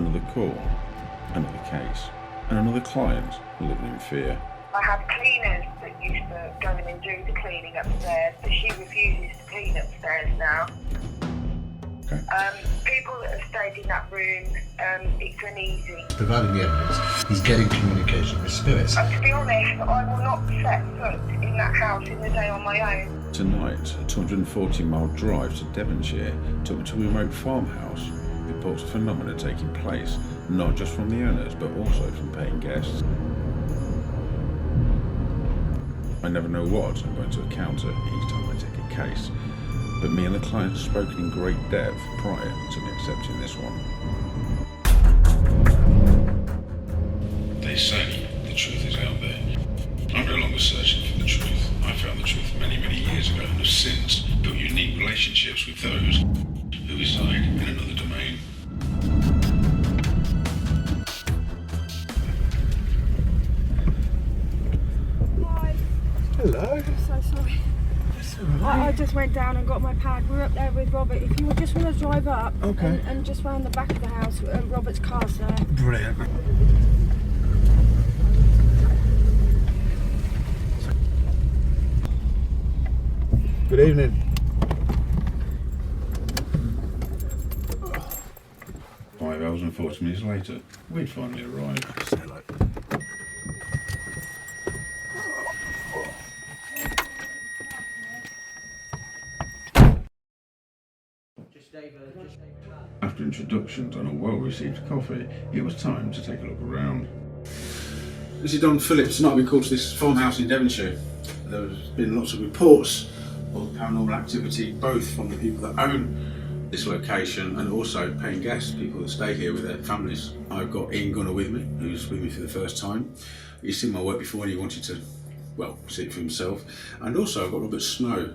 Another call, another case, and another client living in fear. I have cleaners that used to go in and do the cleaning upstairs, but she refuses to clean upstairs now. Okay. People that have stayed in that room, it's uneasy. Providing the evidence, he's getting communication with spirits. To be honest, I will not set foot in that house in the day on my own. Tonight, a 240-mile drive to Devonshire took me to a remote farmhouse. Reports of phenomena taking place, not just from the owners, but also from paying guests. I never know what I'm going to encounter each time I take a case, but me and the client have spoken in great depth prior to me accepting this one. They say the truth is out there. I'm no longer searching for the truth. I found the truth many, many years ago and have since built unique relationships with those who reside in another domain. Hi. Hello. I'm so sorry. That's all right. I just went down and got my pad. We're up there with Robert. If you would just want to drive up and just round the back of the house, Robert's car's there. Brilliant. Good evening. 5 hours and 40 minutes later, we'd finally arrived. Say hello. After introductions and a well-received coffee, it was time to take a look around. This is Don Phillips, tonight I've been called to this farmhouse in Devonshire. There's been lots of reports of paranormal activity, both from the people that own this location and also paying guests, people that stay here with their families. I've got Ian Gunner with me, who's with me for the first time. He's seen my work before and he wanted to, well, see it for himself. And also I've got Robert Snow.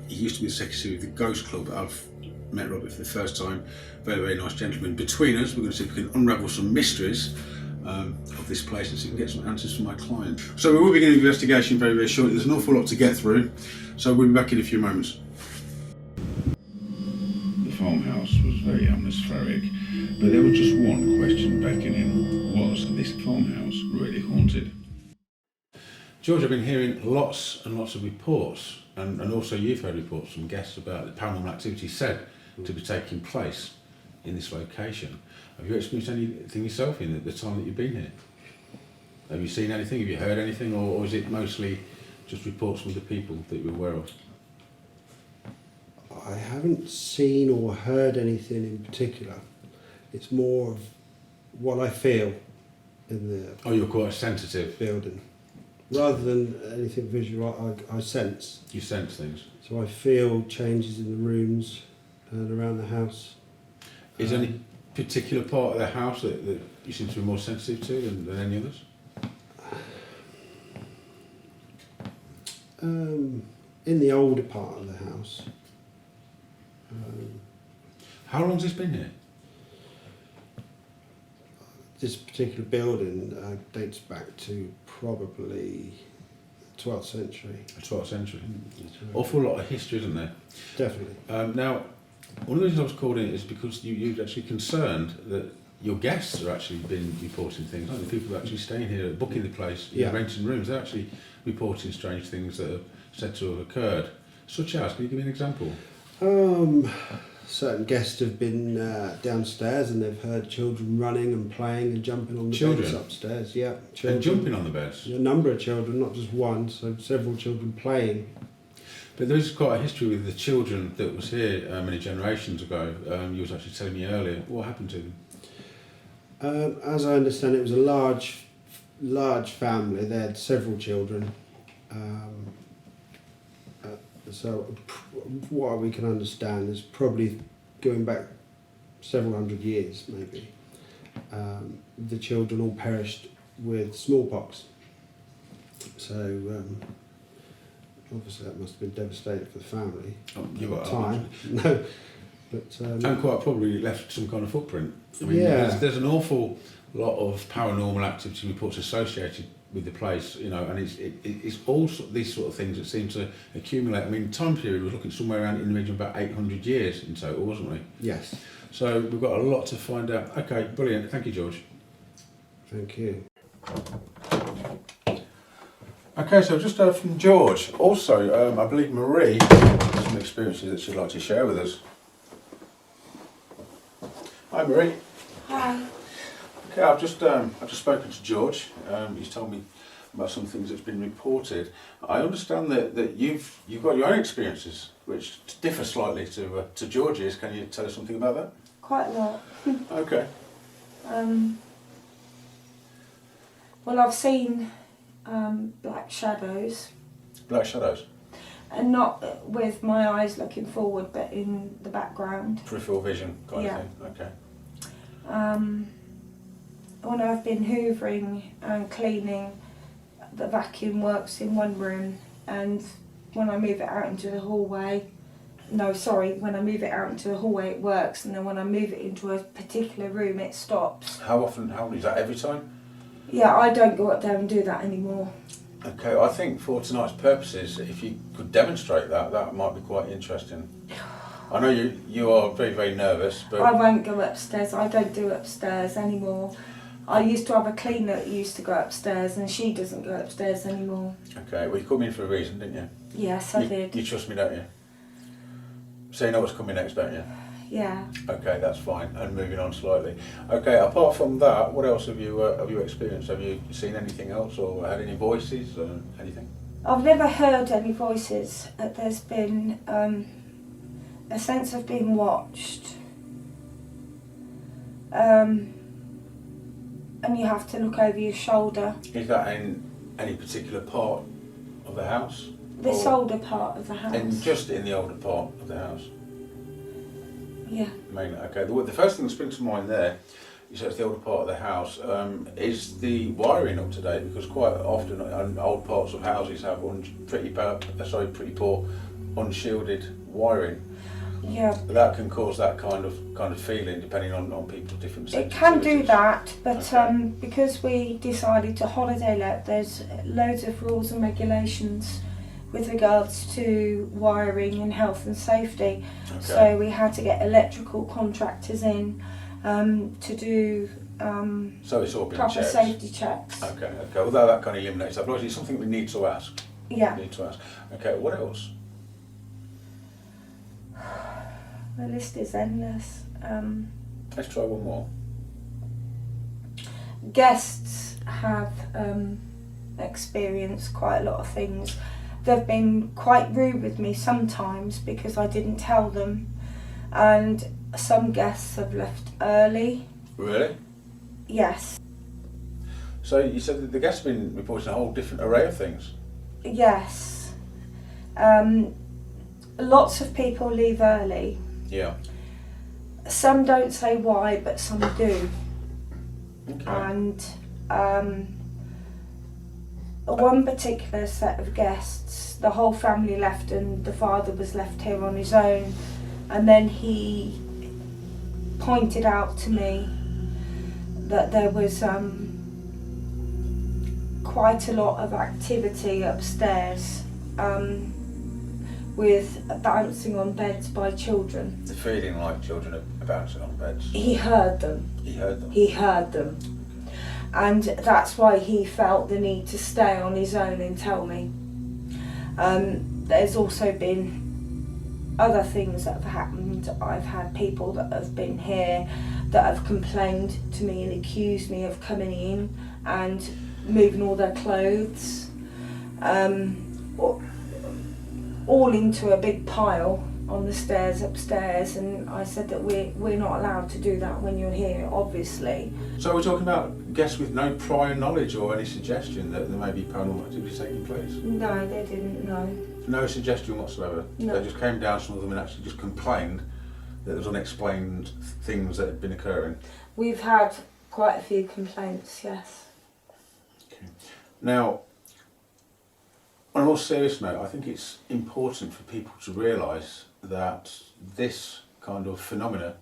He used to be the secretary of the Ghost Club. I've met Robert for the first time. Very, very nice gentleman. Between us, we're going to see if we can unravel some mysteries of this place and see if we can get some answers from my client. So we will begin the investigation very, very shortly. There's an awful lot to get through, so we'll be back in a few moments. The farmhouse was very atmospheric, but there was just one question beckoning. Was this farmhouse really haunted? George, I've been hearing lots and lots of reports, and also you've heard reports from guests about the paranormal activity said to be taking place in this location. Have you experienced anything yourself in the time that you've been here? Have you seen anything? Have you heard anything? Or is it mostly just reports from the people that you're aware of? I haven't seen or heard anything in particular. It's more of what I feel in the Oh, you're quite sensitive. building. Rather than anything visual, I sense. You sense things. So I feel changes in the rooms and around the house. Is there any particular part of the house that you seem to be more sensitive to than any others? In the older part of the house. How long's this been here? This particular building dates back to probably 12th century. The 12th century. Awful lot of history, isn't there? Definitely. Now, one of the reasons I was called in is because you're actually concerned that your guests are actually been reporting things, aren't they? People who are actually staying here, booking the place, renting rooms, they're actually reporting strange things that are said to have occurred. Such as, can you give me an example? Certain guests have been downstairs and they've heard children running and playing and jumping on the beds upstairs. Yeah, children. And jumping on the beds? A number of children, not just one, so several children playing. But there's quite a history with the children that was here many generations ago. You was actually telling me earlier. What happened to them? As I understand, it was a large family. They had several children. So what we can understand is probably going back several hundred years, maybe. The children all perished with smallpox. So obviously that must have been devastating for the family at the time. No, but and quite probably left some kind of footprint. I mean, yeah. there's an awful lot of paranormal activity reports associated with the place, you know, and it's all these sort of things that seem to accumulate. I mean, time period was looking somewhere around in the region of about 800 years in total, wasn't we? Yes. So we've got a lot to find out. Okay, brilliant. Thank you, George. Thank you. Okay, so I've just heard from George. Also, I believe Marie has some experiences that she'd like to share with us. Hi, Marie. Hi. Okay, I've just spoken to George. He's told me about some things that's been reported. I understand that you've got your own experiences, which differ slightly to George's. Can you tell us something about that? Quite a lot. Okay. Well, I've seen black shadows, Black shadows, and not with my eyes looking forward, but in the background. peripheral vision kind Yeah. of thing. Okay. When I've been hoovering and cleaning, the vacuum works in one room, and when I move it out into the hallway, when I move it out into the hallway it works, and then when I move it into a particular room it stops. How often is that? Every time? Yeah, I don't go up there and do that anymore. Okay, I think for tonight's purposes, if you could demonstrate that, that might be quite interesting. I know you are very, very nervous, but I won't go upstairs. I don't do upstairs anymore. I used to have a cleaner that used to go upstairs, and she doesn't go upstairs anymore. okay, well you called me in for a reason, didn't you? Yes, I did. You trust me, don't you? So you know what's coming next, don't you? Yeah. Okay, that's fine. And moving on slightly. Okay, apart from that, what else have you experienced? Have you seen anything else, or had any voices, or anything? I've never heard any voices. There's been a sense of being watched. And you have to look over your shoulder. Is that in any particular part of the house? This Or- older part of the house. And just in the older part of the house? Yeah. Mainly, okay. The first thing that springs to mind there, you said it's the older part of the house, is the wiring up to date? Because quite often old parts of houses have pretty poor unshielded wiring. Yeah. That can cause that kind of feeling depending on people's different sensitivities. It can do that, but Okay. because we decided to holiday let, there's loads of rules and regulations with regards to wiring and health and safety. Okay. So we had to get electrical contractors in to do So it's all been proper checked. safety checks. Okay. Well, that kind of eliminates that. But obviously, it's something we need to ask. Yeah. Need to ask. Okay. What else? The list is endless. Let's try one more. Guests have experienced quite a lot of things. They've been quite rude with me sometimes because I didn't tell them, and some guests have left early. Really? Yes. So you said that the guests have been reporting a whole different array of things. Yes. Lots of people leave early. Yeah. Some don't say why, but some do. Okay. And one particular set of guests, the whole family left and the father was left here on his own, and then he pointed out to me that there was quite a lot of activity upstairs with bouncing on beds by children. The feeling like children are bouncing on beds. He heard them. He heard them. He heard them. And that's why he felt the need to stay on his own and tell me. There's also been other things that have happened. I've had people that have been here that have complained to me and accused me of coming in and moving all their clothes all into a big pile on the stairs upstairs, and I said that we're not allowed to do that when you're here, obviously. So we're talking about guests with no prior knowledge or any suggestion that there may be paranormal activity taking place? No, they didn't know. No suggestion whatsoever? No. They just came down, some of them, and actually just complained that there was unexplained things that had been occurring? We've had quite a few complaints, yes. Okay. Now, on a more serious note, I think it's important for people to realise that this kind of phenomena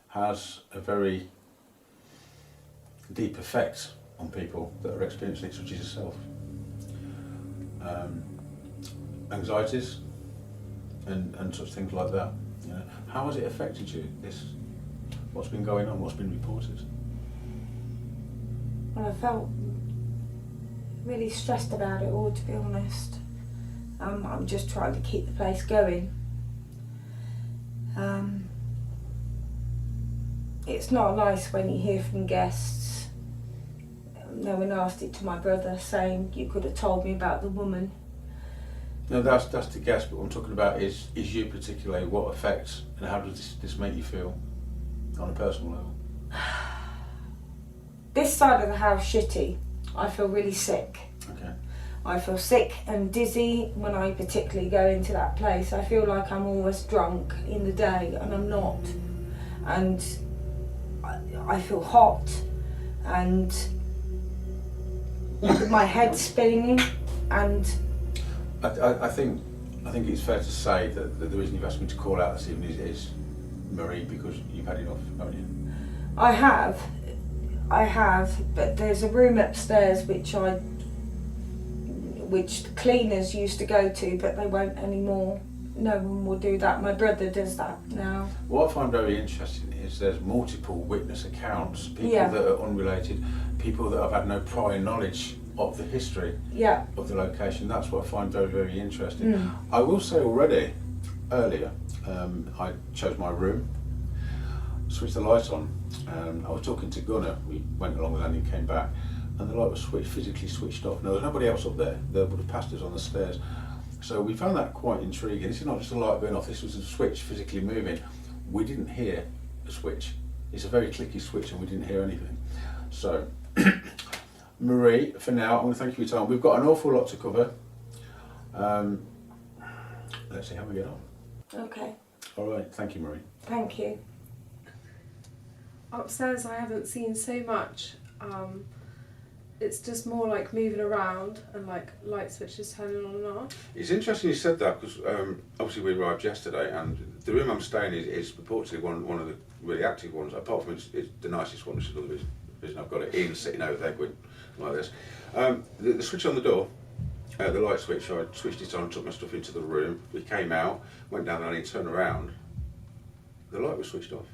has a very deep effect on people that are experiencing it, such as yourself. Anxieties and such things like that. You know, how has it affected you? What's been going on? What's been reported? Well, I felt really stressed about it all, to be honest. I'm just trying to keep the place going. It's not nice when you hear from guests. No one asked it to my brother, saying you could have told me about the woman. No, that's the guess, but what I'm talking about is you particularly, what effects and how does this make you feel on a personal level? This side of the house shitty. I feel really sick. Okay. I feel sick and dizzy when I particularly go into that place. I feel like I'm always drunk in the day and I'm not. And I feel hot and my head's spinning and I think it's fair to say that the reason you've asked me to call out this evening is Marie, because you've had enough, haven't you? I have, but there's a room upstairs which the cleaners used to go to, but they won't anymore. No one will do that. My brother does that now. What I find very interesting is there's multiple witness accounts, people Yeah. that are unrelated, people that have had no prior knowledge of the history Yeah. of the location. That's what I find very, very interesting. Mm. I will say earlier, I chose my room, switched the light on. I was talking to Gunnar, we went along the landing, came back, and the light was physically switched off. Now, there was nobody else up there, there would have passed us on the stairs. So we found that quite intriguing. This is not just a light going off, this was a switch physically moving. We didn't hear a switch. It's a very clicky switch and we didn't hear anything. So, Marie, for now, I want to thank you for your time. We've got an awful lot to cover. Let's see how we get on. Okay. All right, thank you, Marie. Thank you. Upstairs I haven't seen so much. It's just more like moving around and like light switches turning on and off. It's interesting you said that because obviously we arrived yesterday and the room I'm staying in is purportedly one of the really active ones, apart from it's the nicest one, which is another reason I've got it in, sitting over there going like this. The switch on the door, the light switch, I switched it on, took my stuff into the room, we came out, went down the alley, turned around, the light was switched off.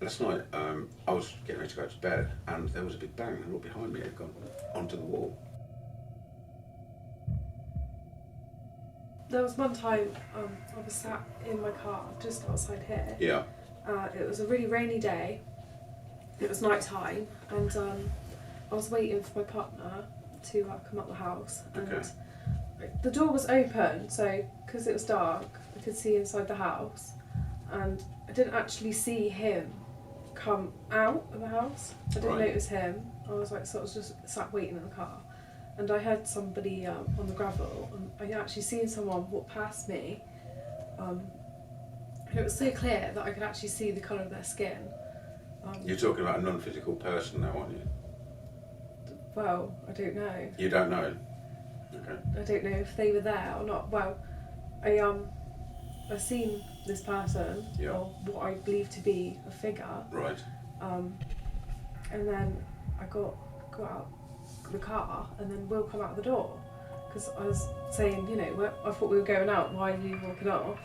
Last night, I was getting ready to go to bed and there was a big bang and I looked behind me, it had gone onto the wall. There was one time I was sat in my car just outside here. Yeah. It was a really rainy day. It was night time and I was waiting for my partner to come up the house and Okay. the door was open, so because it was dark I could see inside the house and I didn't actually see him come out of the house. I didn't Right. notice him. I was like sort of just sat waiting in the car and I heard somebody on the gravel and I actually seen someone walk past me and it was so clear that I could actually see the colour of their skin. You're talking about a non-physical person now, aren't you? Well, I don't know. You don't know? Okay. I don't know if they were there or not. Well, I seen this person, Yeah. or what I believe to be a figure, Right. and then I got out of the car, and then Will come out the door because I was saying, you know, I thought we were going out. Why are you walking off?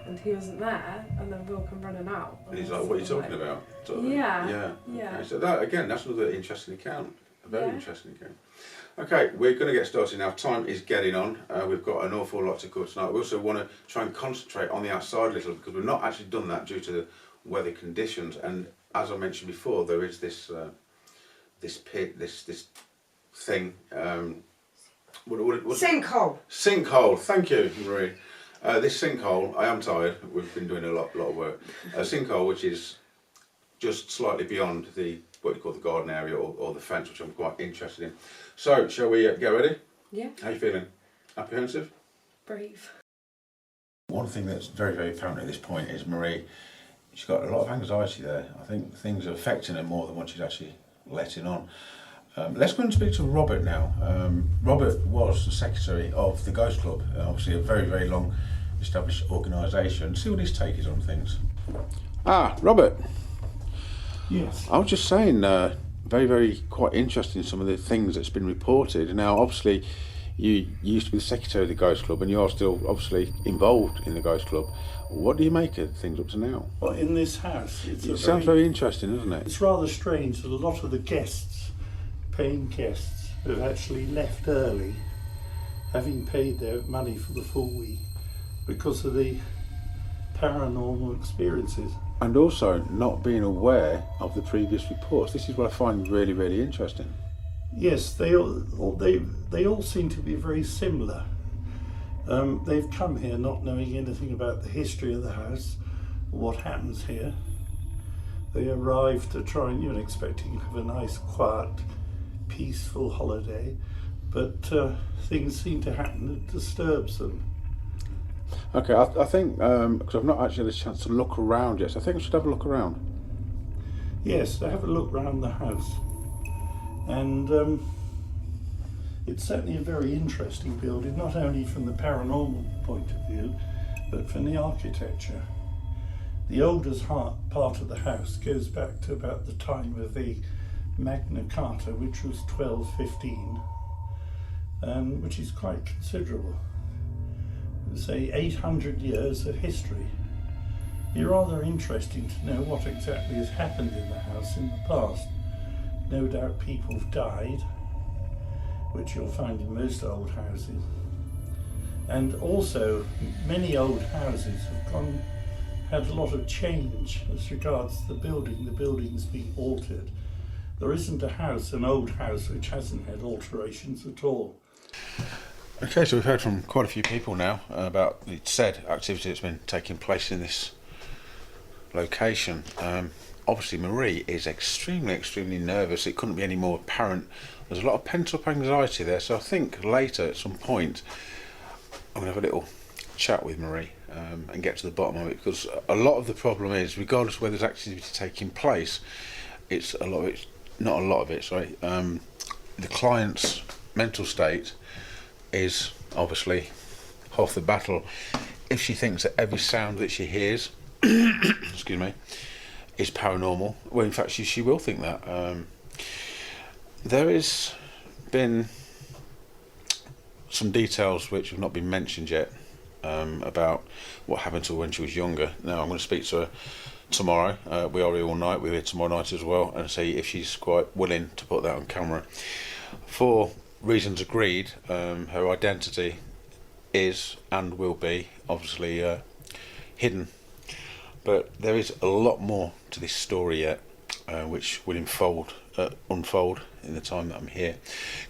And he wasn't there, and then Will come running out. And he's like, what are you talking about? Sort of thing. Yeah. Yeah. Okay. So that, again, that's another interesting account. A very Yeah. interesting account. Okay, we're going to get started now. Time is getting on. We've got an awful lot to cover tonight. We also want to try and concentrate on the outside a little because we've not actually done that due to the weather conditions. And as I mentioned before, there is this pit, this thing. Sinkhole. Sinkhole. Thank you, Marie. This sinkhole. I am tired. We've been doing a lot of work. A sinkhole, which is just slightly beyond what you call the garden area or the fence, which I'm quite interested in. So, shall we get ready? Yeah. How are you feeling? Apprehensive? Brave. One thing that's very, very apparent at this point is Marie, she's got a lot of anxiety there. I think things are affecting her more than what she's actually letting on. Let's go and speak to Robert now. Robert was the secretary of the Ghost Club, obviously a very, very long established organisation. See what his take is on things. Robert. Yes. I was just saying, very, very quite interesting some of the things that's been reported. Now, obviously, you used to be the secretary of the Ghost Club, and you are still obviously involved in the Ghost Club. What do you make of things up to now? Well, in this house, It sounds very interesting, doesn't it? It's rather strange that a lot of the guests, paying guests, have actually left early, having paid their money for the full week, because of the paranormal experiences. And also not being aware of the previous reports. This is what I find really, really interesting. Yes, they all seem to be very similar. They've come here not knowing anything about the history of the house, or what happens here. They arrive to try and, expecting to have a nice, quiet, peaceful holiday, but things seem to happen that disturbs them. Okay, I think, because I've not actually had a chance to look around yet, so I think I should have a look around. Yes, they have a look round the house, and it's certainly a very interesting building, not only from the paranormal point of view, but from the architecture. The oldest part of the house goes back to about the time of the Magna Carta, which was 1215, which is quite considerable. Say 800 years of history. It'd be rather interesting to know what exactly has happened in the house in the past. No doubt people have died, which you'll find in most old houses. And also, many old houses have had a lot of change as regards the building. The building's been altered. There isn't a house, an old house, which hasn't had alterations at all. Okay, so we've heard from quite a few people now about the said activity that's been taking place in this location. Obviously Marie is extremely nervous. It couldn't be any more apparent. There's a lot of pent-up anxiety there, so I think later at some point I'm going to have a little chat with Marie and get to the bottom of it, because a lot of the problem is, regardless of whether there's activity taking place, it's a lot of it, not a lot of it, sorry, the client's mental state is obviously half the battle. If she thinks that every sound that she hears excuse me, is paranormal, well, in fact she will think that. There has been some details which have not been mentioned yet about what happened to her when she was younger. Now I'm going to speak to her tomorrow. We are here all night, we're here tomorrow night as well, and see if she's quite willing to put that on camera. For reasons agreed, her identity is and will be obviously hidden, but there is a lot more to this story yet, which will unfold in the time that I'm here.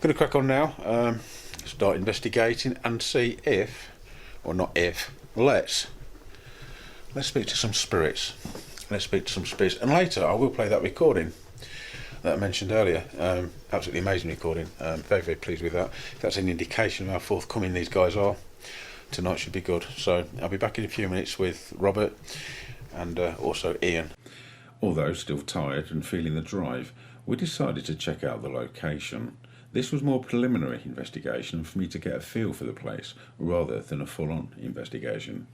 Going to crack on now, start investigating and see if, or not if, let's speak to some spirits. Let's speak to some spirits, and later I will play that recording that I mentioned earlier. Absolutely amazing recording. Very, very pleased with that. If that's an indication of how forthcoming these guys are, tonight should be good. So I'll be back in a few minutes with Robert and also Ian. Although still tired and feeling the drive, we decided to check out the location. This was more preliminary investigation for me to get a feel for the place rather than a full-on investigation.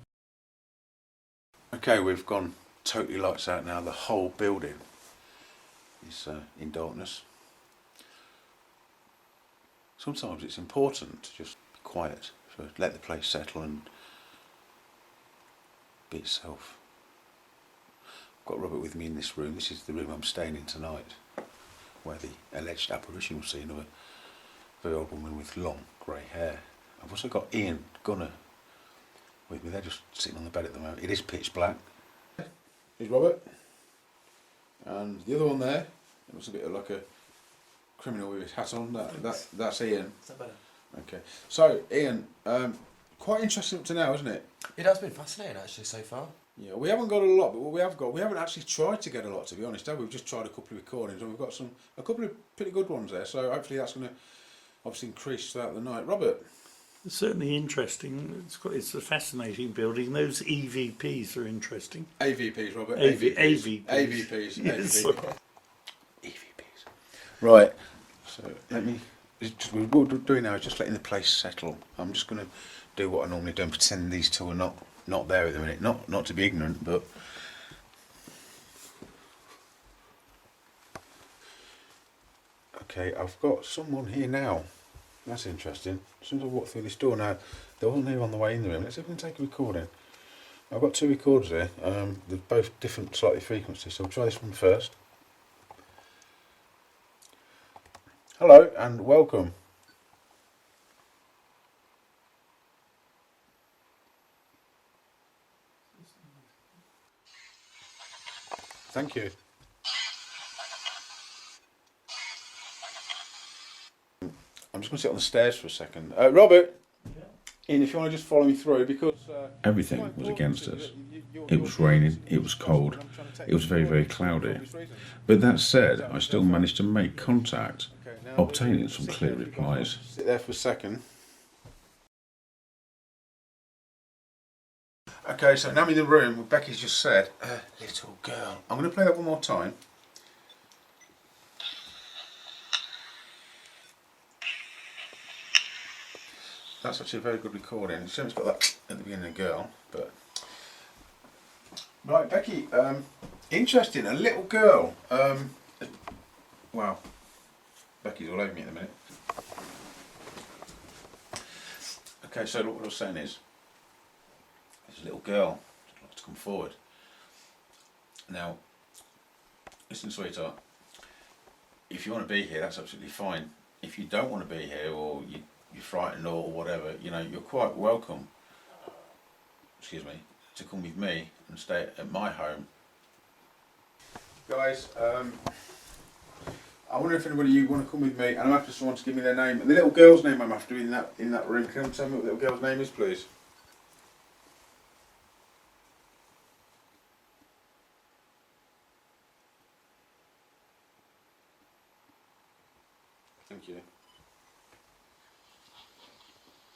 Okay, we've gone totally lights out now. The whole building is in darkness. Sometimes it's important to just be quiet, so let the place settle and be itself. I've got Robert with me in this room. This is the room I'm staying in tonight, where the alleged apparition was seen of a very old woman with long grey hair. I've also got Ian Gunner with me. They're just sitting on the bed at the moment. It is pitch black. Here's Robert. And the other one there, it looks a bit like a criminal with his hat on. That's Ian. Is that better? Okay. So, Ian, quite interesting up to now, isn't it? It has been fascinating actually so far. Yeah, we haven't got a lot, but what we haven't actually tried to get a lot, to be honest. We've just tried a couple of recordings, and we've got a couple of pretty good ones there. So hopefully that's going to obviously increase throughout the night. Robert. It's certainly interesting. It's a fascinating building. Those EVPs are interesting. AVPs, Robert. AVPs. AVPs. Yes. EVPs. Right. So let me. What we're doing now is just letting the place settle. I'm just going to do what I normally do and pretend these two are not there at the minute. Not to be ignorant, but Okay, I've got someone here now. That's interesting. As soon as I walk through this door now, there wasn't anyone on the way in the room. Let's see if we can take a recording. I've got two recorders here. They're both different slightly frequencies, so we'll try this one first. Hello and welcome. Thank you. I'm just going to sit on the stairs for a second. Robert, Ian, if you want to just follow me through, because Everything was against us. It was raining, it was cold, it was very, very cloudy. But that said, I still managed to make contact, obtaining some clear replies. Sit there for a second. Okay, so now I'm in the room where Becky's just said, little girl. I'm going to play that one more time. That's actually a very good recording. It's got that at the beginning of girl, but... Right, Becky, interesting, a little girl. Wow, Becky's all over me at the minute. Okay, so what I was saying is, there's a little girl who'd like to come forward. Now, listen, sweetheart, if you want to be here, that's absolutely fine. If you don't want to be here, or you're frightened or whatever, you know, you're quite welcome, excuse me, to come with me and stay at my home. Guys, I wonder if anybody you want to come with me, and I'm after someone to give me their name. And the little girl's name I'm after in that room. Can you tell me what the little girl's name is, please? Thank you.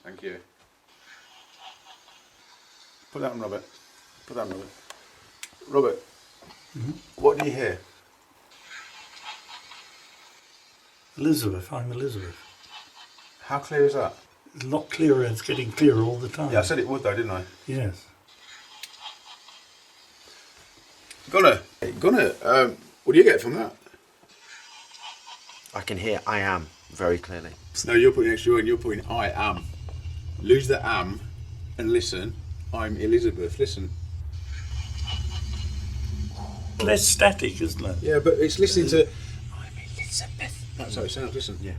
Thank you. Put that on, Robert. Put that on, Robert. Robert, what do you hear? Elizabeth, I'm Elizabeth. How clear is that? It's a lot clearer, it's getting clearer all the time. Yeah, I said it would though, didn't I? Yes. Gunnar, what do you get from that? I can hear I am very clearly. No, you're putting extra on, you're putting I am. Lose the am and listen. I'm Elizabeth, listen. Less static, isn't it? Yeah, but it's listening to... I'm Elizabeth. That's how it sounds, listen. Yeah.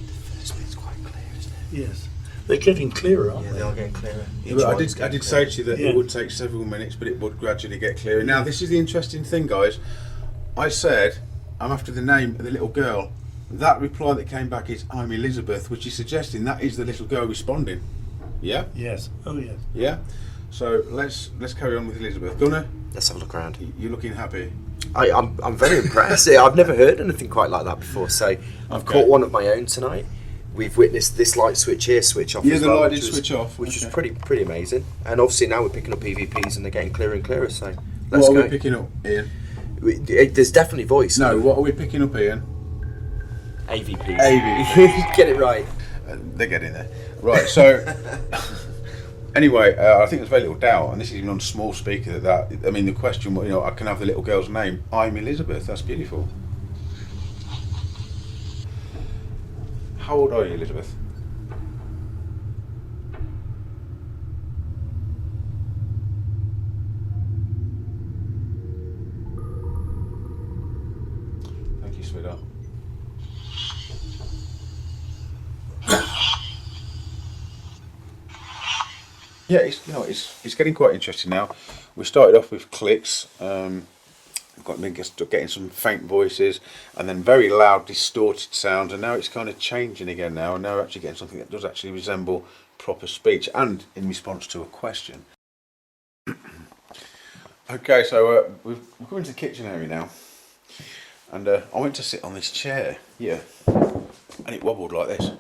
The first bit's quite clear, isn't it? Yes. They're getting clearer, aren't Yeah, they? they are getting clearer. Yeah, but I did say to you that Yeah. it would take several minutes, but it would gradually get clearer. Now, this is the interesting thing, guys. I said, I'm after the name of the little girl. That reply that came back is, I'm Elizabeth, which is suggesting that is the little girl responding. Yeah? Yes. Oh, yes. Yeah? So, let's carry on with Elizabeth. Gunnar, Let's have a look around. you're looking happy. I'm very impressed. I've never heard anything quite like that before, so I've Okay. caught one of my own tonight. We've witnessed this light switch here switch off. Yeah, as the well, light which did was- switch off. which is Okay. pretty amazing. And obviously now we're picking up EVPs and they're getting clearer and clearer. So let's What are go. we picking up, Ian? There's definitely voice. No, what are we picking up, Ian? AVPs. AVP. Get it right. They're getting there. Right, so... Anyway, I think there's very little doubt, and this is even on small speaker, that I mean, the question, you know, I can have the little girl's name. I'm Elizabeth. That's beautiful. How old are you, Elizabeth? Thank you, sweetheart. Yeah, it's getting quite interesting now. We started off with clicks, getting some faint voices, and then very loud, distorted sounds, and now it's kind of changing again now, and now we're actually getting something that does actually resemble proper speech, and in response to a question. Okay, so we're coming to the kitchen area now, and I went to sit on this chair here, and it wobbled like this.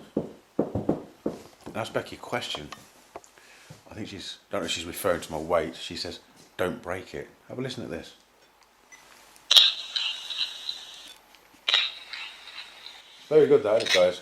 And I asked Becky a question. I think don't know if she's referring to my weight. She says, don't break it. Have a listen to this. Very good, that, isn't it, guys?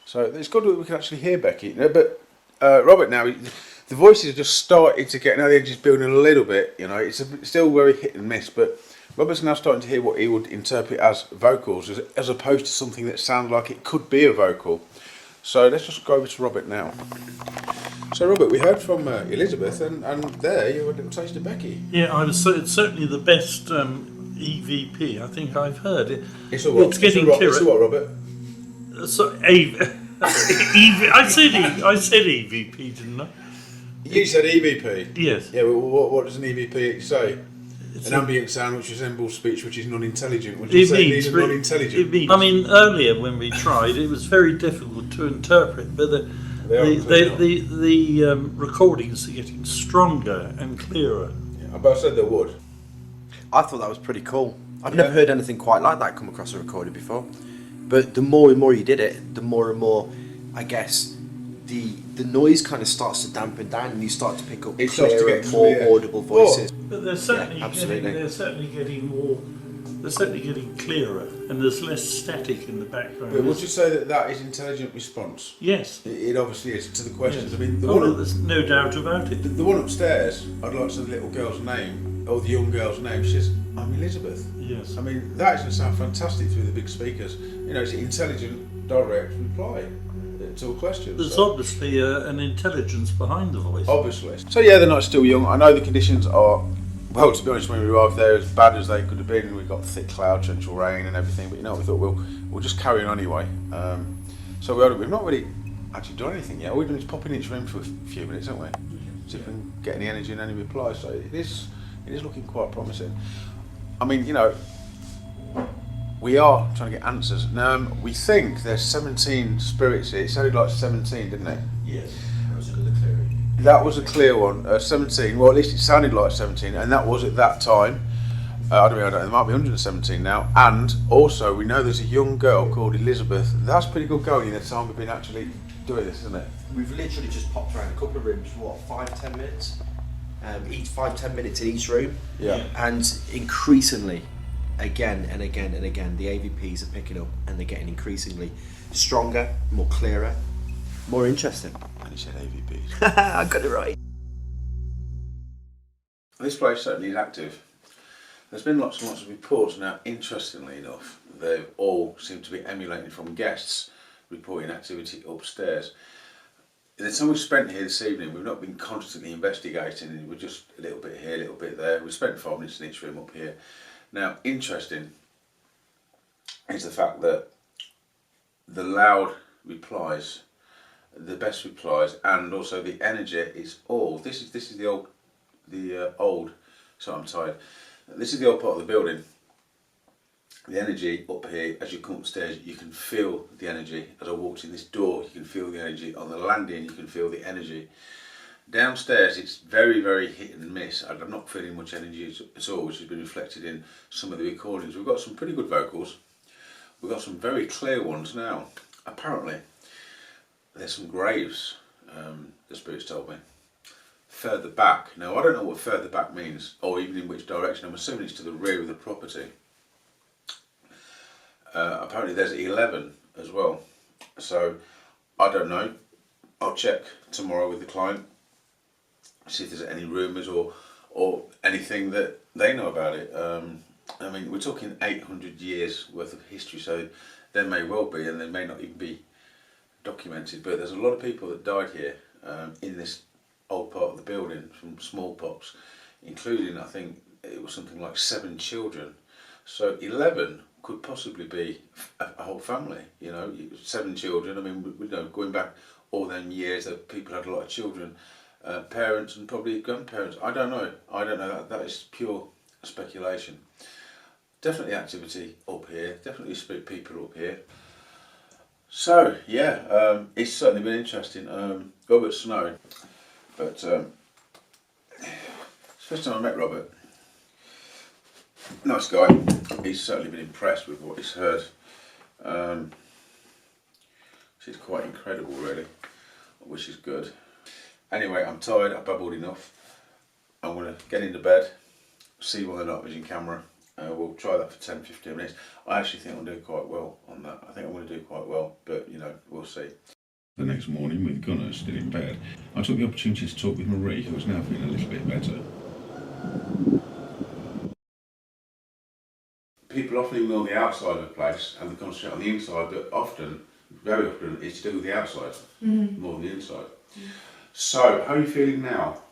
So it's good that we can actually hear Becky. No, but Robert, now, the the voices are just starting to get, now the energy's building a little bit, you know, it's still very hit and miss, but Robert's now starting to hear what he would interpret as vocals, as opposed to something that sounds like it could be a vocal. So let's just go over to Robert now. So Robert, we heard from Elizabeth, and there you had a taste of Becky. Yeah, it's certainly the best EVP I think I've heard. It's a what? It's getting it's a clearer. It's a what, Robert? So, I said EVP, didn't I? You said EVP. Yes. Yeah. Well, what does an EVP say? It's An ambient sound which resembles speech which is non-intelligent. Would you say these are non-intelligent? I mean, earlier when we tried, it was very difficult to interpret, but the recordings are getting stronger and clearer. Yeah, but I said they would. I thought that was pretty cool. I've never heard anything quite like that come across a recording before. But the more and more you did it, the more and more, I guess, the noise kind of starts to dampen down, and you start to pick up clearer, more audible voices. But they're certainly getting more. They're certainly getting clearer, and there's less static in the background. But would you say that is intelligent response? Yes. It obviously is to the questions. Yes. I mean, there's no doubt about it. The one upstairs, I'd like to say the little girl's name, or the young girl's name. She says, "I'm Elizabeth." Yes. I mean, that is going to sound fantastic through the big speakers. You know, it's an intelligent, direct reply to a question. There's obviously an intelligence behind the voice. Obviously. So yeah, they're not still young. I know the conditions are, well, to be honest, when we arrived there, as bad as they could have been. We got thick clouds, torrential rain and everything, but you know, we thought we'll just carry on anyway. So we've not really actually done anything yet. All we've done is pop in each room for a few minutes, haven't we? See if we can get any energy and any replies. So it is looking quite promising. I mean, you know, we are trying to get answers. Now, we think there's 17 spirits here. It sounded like 17, didn't it? Yes. That was a clear one. 17. Well, at least it sounded like 17, and that was at that time. I don't know. There might be 117 now. And also, we know there's a young girl called Elizabeth. That's pretty good going in the time we've been actually doing this, isn't it? We've literally just popped around a couple of rooms. What, 5-10 minutes? Each 5-10 minutes in each room. Yeah. And increasingly, again and again and again, the AVPs are picking up, and they're getting increasingly stronger, more clearer, more interesting. And he said AVPs. I got it right. This place certainly is active. There's been lots and lots of reports now. Interestingly enough, they all seem to be emulating from guests reporting activity upstairs. In the time we've spent here this evening, we've not been constantly investigating. We're just a little bit here, a little bit there. We spent 5 minutes in each room up here. Now, interesting is the fact that the loud replies, the best replies, and also the energy is all. This is the old. So I'm tired. This is the old part of the building. The energy up here, as you come upstairs, you can feel the energy. As I walked in this door, you can feel the energy. On the landing, you can feel the energy. Downstairs, it's very, very hit and miss. I'm not feeling much energy at all, which has been reflected in some of the recordings. We've got some pretty good vocals. We've got some very clear ones now. Apparently, there's some graves, the spirits told me, further back. Now, I don't know what further back means, or even in which direction. I'm assuming it's to the rear of the property. Apparently there's 11 as well. So, I don't know. I'll check tomorrow with the client, see if there's any rumours or anything that they know about it. I mean, we're talking 800 years worth of history, so there may well be, and they may not even be documented, but there's a lot of people that died here in this old part of the building from smallpox, including, I think it was something like 7 children. So 11 could possibly be a whole family, you know, 7 children. I mean, we know, going back all them years that people had a lot of children, parents and probably grandparents. I don't know. That is pure speculation. Definitely activity up here. Definitely spirit people up here. So yeah, it's certainly been interesting. Robert Snow, but it's the first time I met Robert. Nice guy. He's certainly been impressed with what he's heard. It's quite incredible, really, which is good. Anyway, I'm tired. I've babbled enough. I'm going to get into bed, see whether or not vision camera. We'll try that for 10-15 minutes. I actually think I'll do quite well on that. I think I'm going to do quite well, but you know, we'll see. The next morning, with Gunnar still in bed, I took the opportunity to talk with Marie, who was now feeling a little bit better. People often ignore the outside of a place and they concentrate on the inside, but often, very often, it's to do with the outside more than the inside. So, how are you feeling now?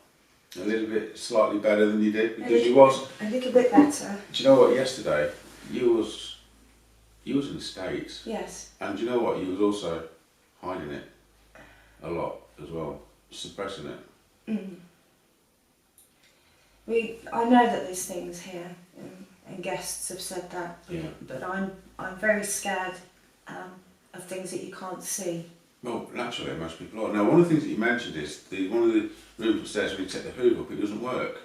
A little bit slightly better than you did? Because you was... A little bit better. Do you know what, yesterday, you was in the States. Yes. And do you know what, you was also hiding it a lot as well, suppressing it. I know that there's things here, and guests have said that, but I'm very scared of things that you can't see. Well, naturally, most people are. Now, one of the things that you mentioned is one of the rooms upstairs when you take the hoover up, it doesn't work.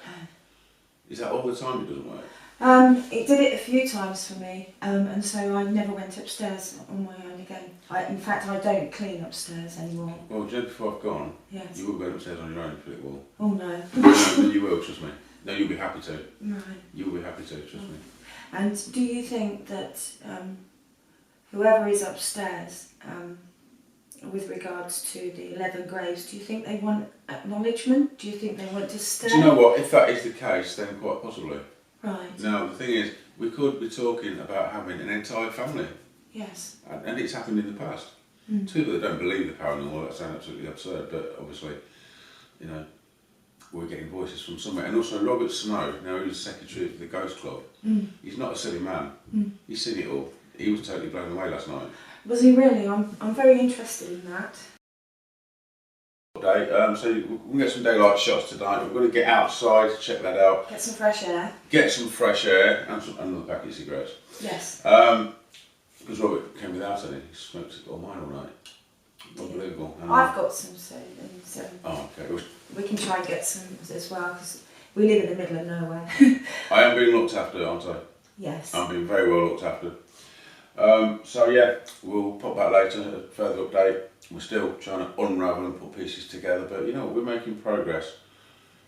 Is that all the time it doesn't work? It did it a few times for me, and so I never went upstairs on my own again. In fact, I don't clean upstairs anymore. Well, just before I've gone, Yes. you will go upstairs on your own, if it will. Oh no. No, you will, trust me. No, you'll be happy to. Right. You will be happy to, trust me. And do you think that whoever is upstairs, with regards to the 11 graves, do you think they want acknowledgement? Do you think they want to stay? Do you know what? If that is the case, then quite possibly. Right. Now, the thing is, we could be talking about having an entire family. Yes. And it's happened in the past. To people that don't believe the paranormal, that sounds absolutely absurd, but obviously, you know, we're getting voices from somewhere. And also Robert Snow, now he's the secretary of the Ghost Club, he's not a silly man. He's seen it all. He was totally blown away last night. Was he really? I'm very interested in that. So we're going to get some daylight shots tonight. We're going to get outside to check that out. Get some fresh air. Get some fresh air and another packet of cigarettes. Yes. Because Robert came without any. He smoked all mine all night. Unbelievable. I've got some, so oh, okay. We can try and get some as well, because we live in the middle of nowhere. I am being looked after, aren't I? Yes. I'm being very well looked after. So yeah, we'll pop back later, a further update. We're still trying to unravel and put pieces together, but you know, we're making progress.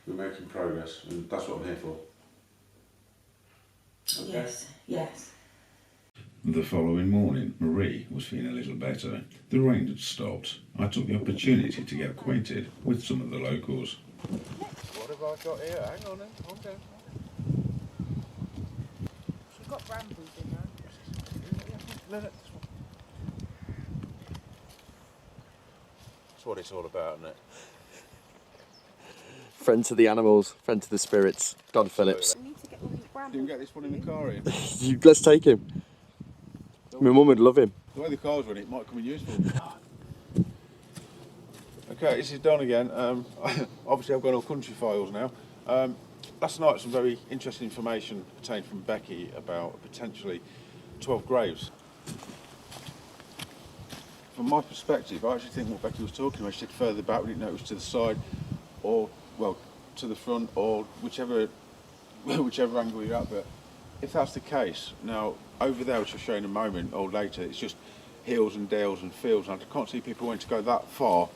We're making progress, and that's what I'm here for. Okay. Yes, yes. The following morning, Marie was feeling a little better. The rain had stopped. I took the opportunity to get acquainted with some of the locals. What have I got here? Hang on then, calm down. She's got brambles in her. That's what it's all about, isn't it? Friend to the animals, friend to the spirits. Don Phillips. We need to get all these brambles. You can get this one in the car here. Let's take him. My mum would love him. The way the car's running, it might come in useful. Okay, this is Don again. Obviously I've got all country files now. Last night some very interesting information obtained from Becky about potentially 12 graves. From my perspective, I actually think what Becky was talking about, she said further back, we didn't know it was to the side, or, well, to the front, or whichever angle you're at, but if that's the case, now, over there, which I'll show you in a moment, or later, it's just hills and dales and fields, and I can't see people wanting to go that far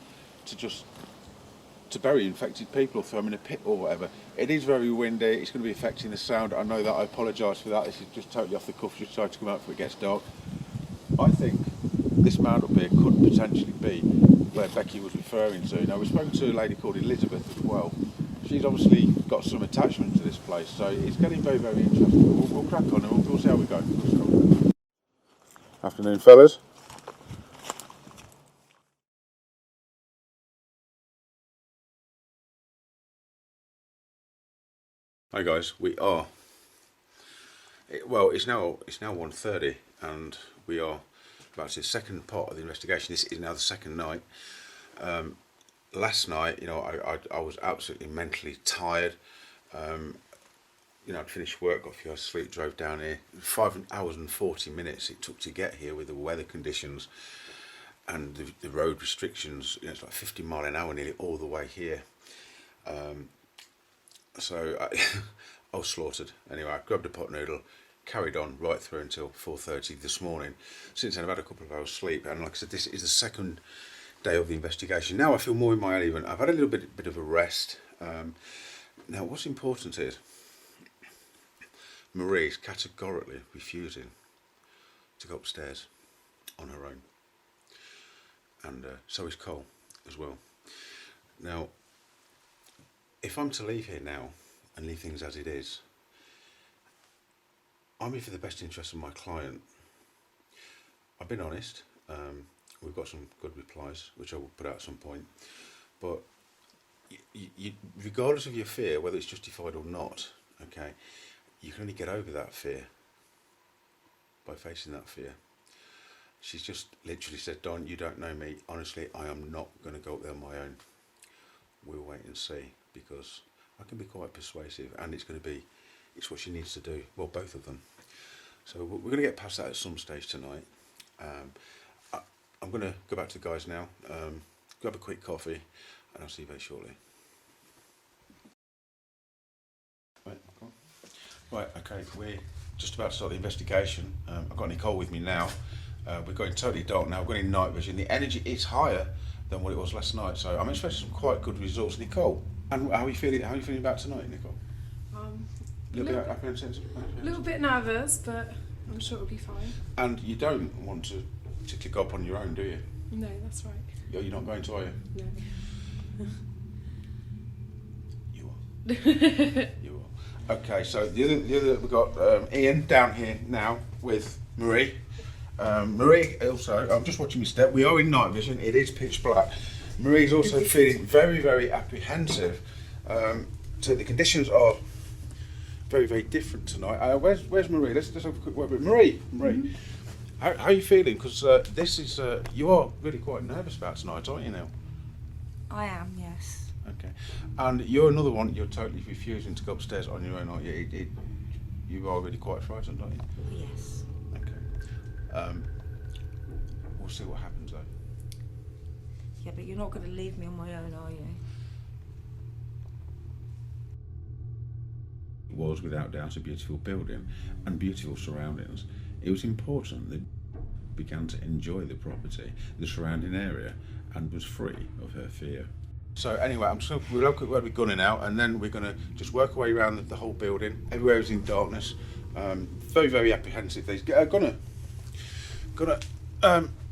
to bury infected people or throw them in a pit or whatever. It is very windy, it's going to be affecting the sound, I know that, I apologise for that, this is just totally off the cuff, just trying to come out before it gets dark. I think this mound up here could potentially be where Becky was referring to. Now, we spoke to a lady called Elizabeth as well. She's obviously got some attachment to this place, so it's getting very, very interesting. We'll crack on and we'll see how we go. Afternoon, fellas. Hi guys, we are. It's now 1:30 and we are about to the second part of the investigation. This is now the second night. Last night, you know, I was absolutely mentally tired. You know, I'd finished work, got a few hours sleep, drove down here. 5 hours and 40 minutes it took to get here with the weather conditions and the road restrictions. You know, it's like 50 mile an hour nearly all the way here. So I was slaughtered. Anyway, I grabbed a pot noodle, carried on right through until 4:30 this morning. Since then I've had a couple of hours sleep, and like I said, this is the second day of the investigation. Now I feel more in my element. I've had a little bit of a rest. Now what's important is Marie is categorically refusing to go upstairs on her own. and so is Cole as well. Now, if I'm to leave here now and leave things as it is, I'm here for the best interest of my client. I've been honest. We've got some good replies, which I will put out at some point. But you, regardless of your fear, whether it's justified or not, okay, you can only get over that fear by facing that fear. She's just literally said, Don, you don't know me. Honestly, I am not going to go up there on my own. We'll wait and see, because I can be quite persuasive, and it's what she needs to do. Well, both of them. So we're going to get past that at some stage tonight. I'm going to go back to the guys now, grab a quick coffee, and I'll see you very shortly. Right, okay, we're just about to start the investigation. I've got Nicole with me now. We're going totally dark now, we're going in night vision. The energy is higher than what it was last night, so I'm expecting some quite good results. Nicole, and how are you feeling about tonight, Nicole? A little bit nervous, but I'm sure it'll be fine. And you don't want to particularly go up on your own, do you? No, that's right. You're not going to, are you? No. You are. You are. Okay, so the other we've got Ian down here now with Marie. Marie also, I'm just watching my step. We are in night vision. It is pitch black. Marie's also feeling very, very apprehensive. So the conditions are very, very different tonight. Where's Marie? Let's have a quick word with Marie. Mm-hmm. How are you feeling? Because this is you are really quite nervous about tonight, aren't you now? I am, yes. Okay. And you're another one. You're totally refusing to go upstairs on your own, aren't you? You are really quite frightened, aren't you? Yes. Okay. We'll see what happens though. Yeah, but you're not going to leave me on my own, are you? It was without doubt a beautiful building and beautiful surroundings. It was important that began to enjoy the property, the surrounding area, and was free of her fear. So anyway, we'll have a quick word with Gunnar now, and then we're going to just work our way around the whole building. Everywhere is in darkness. Very, very apprehensive. Gunnar.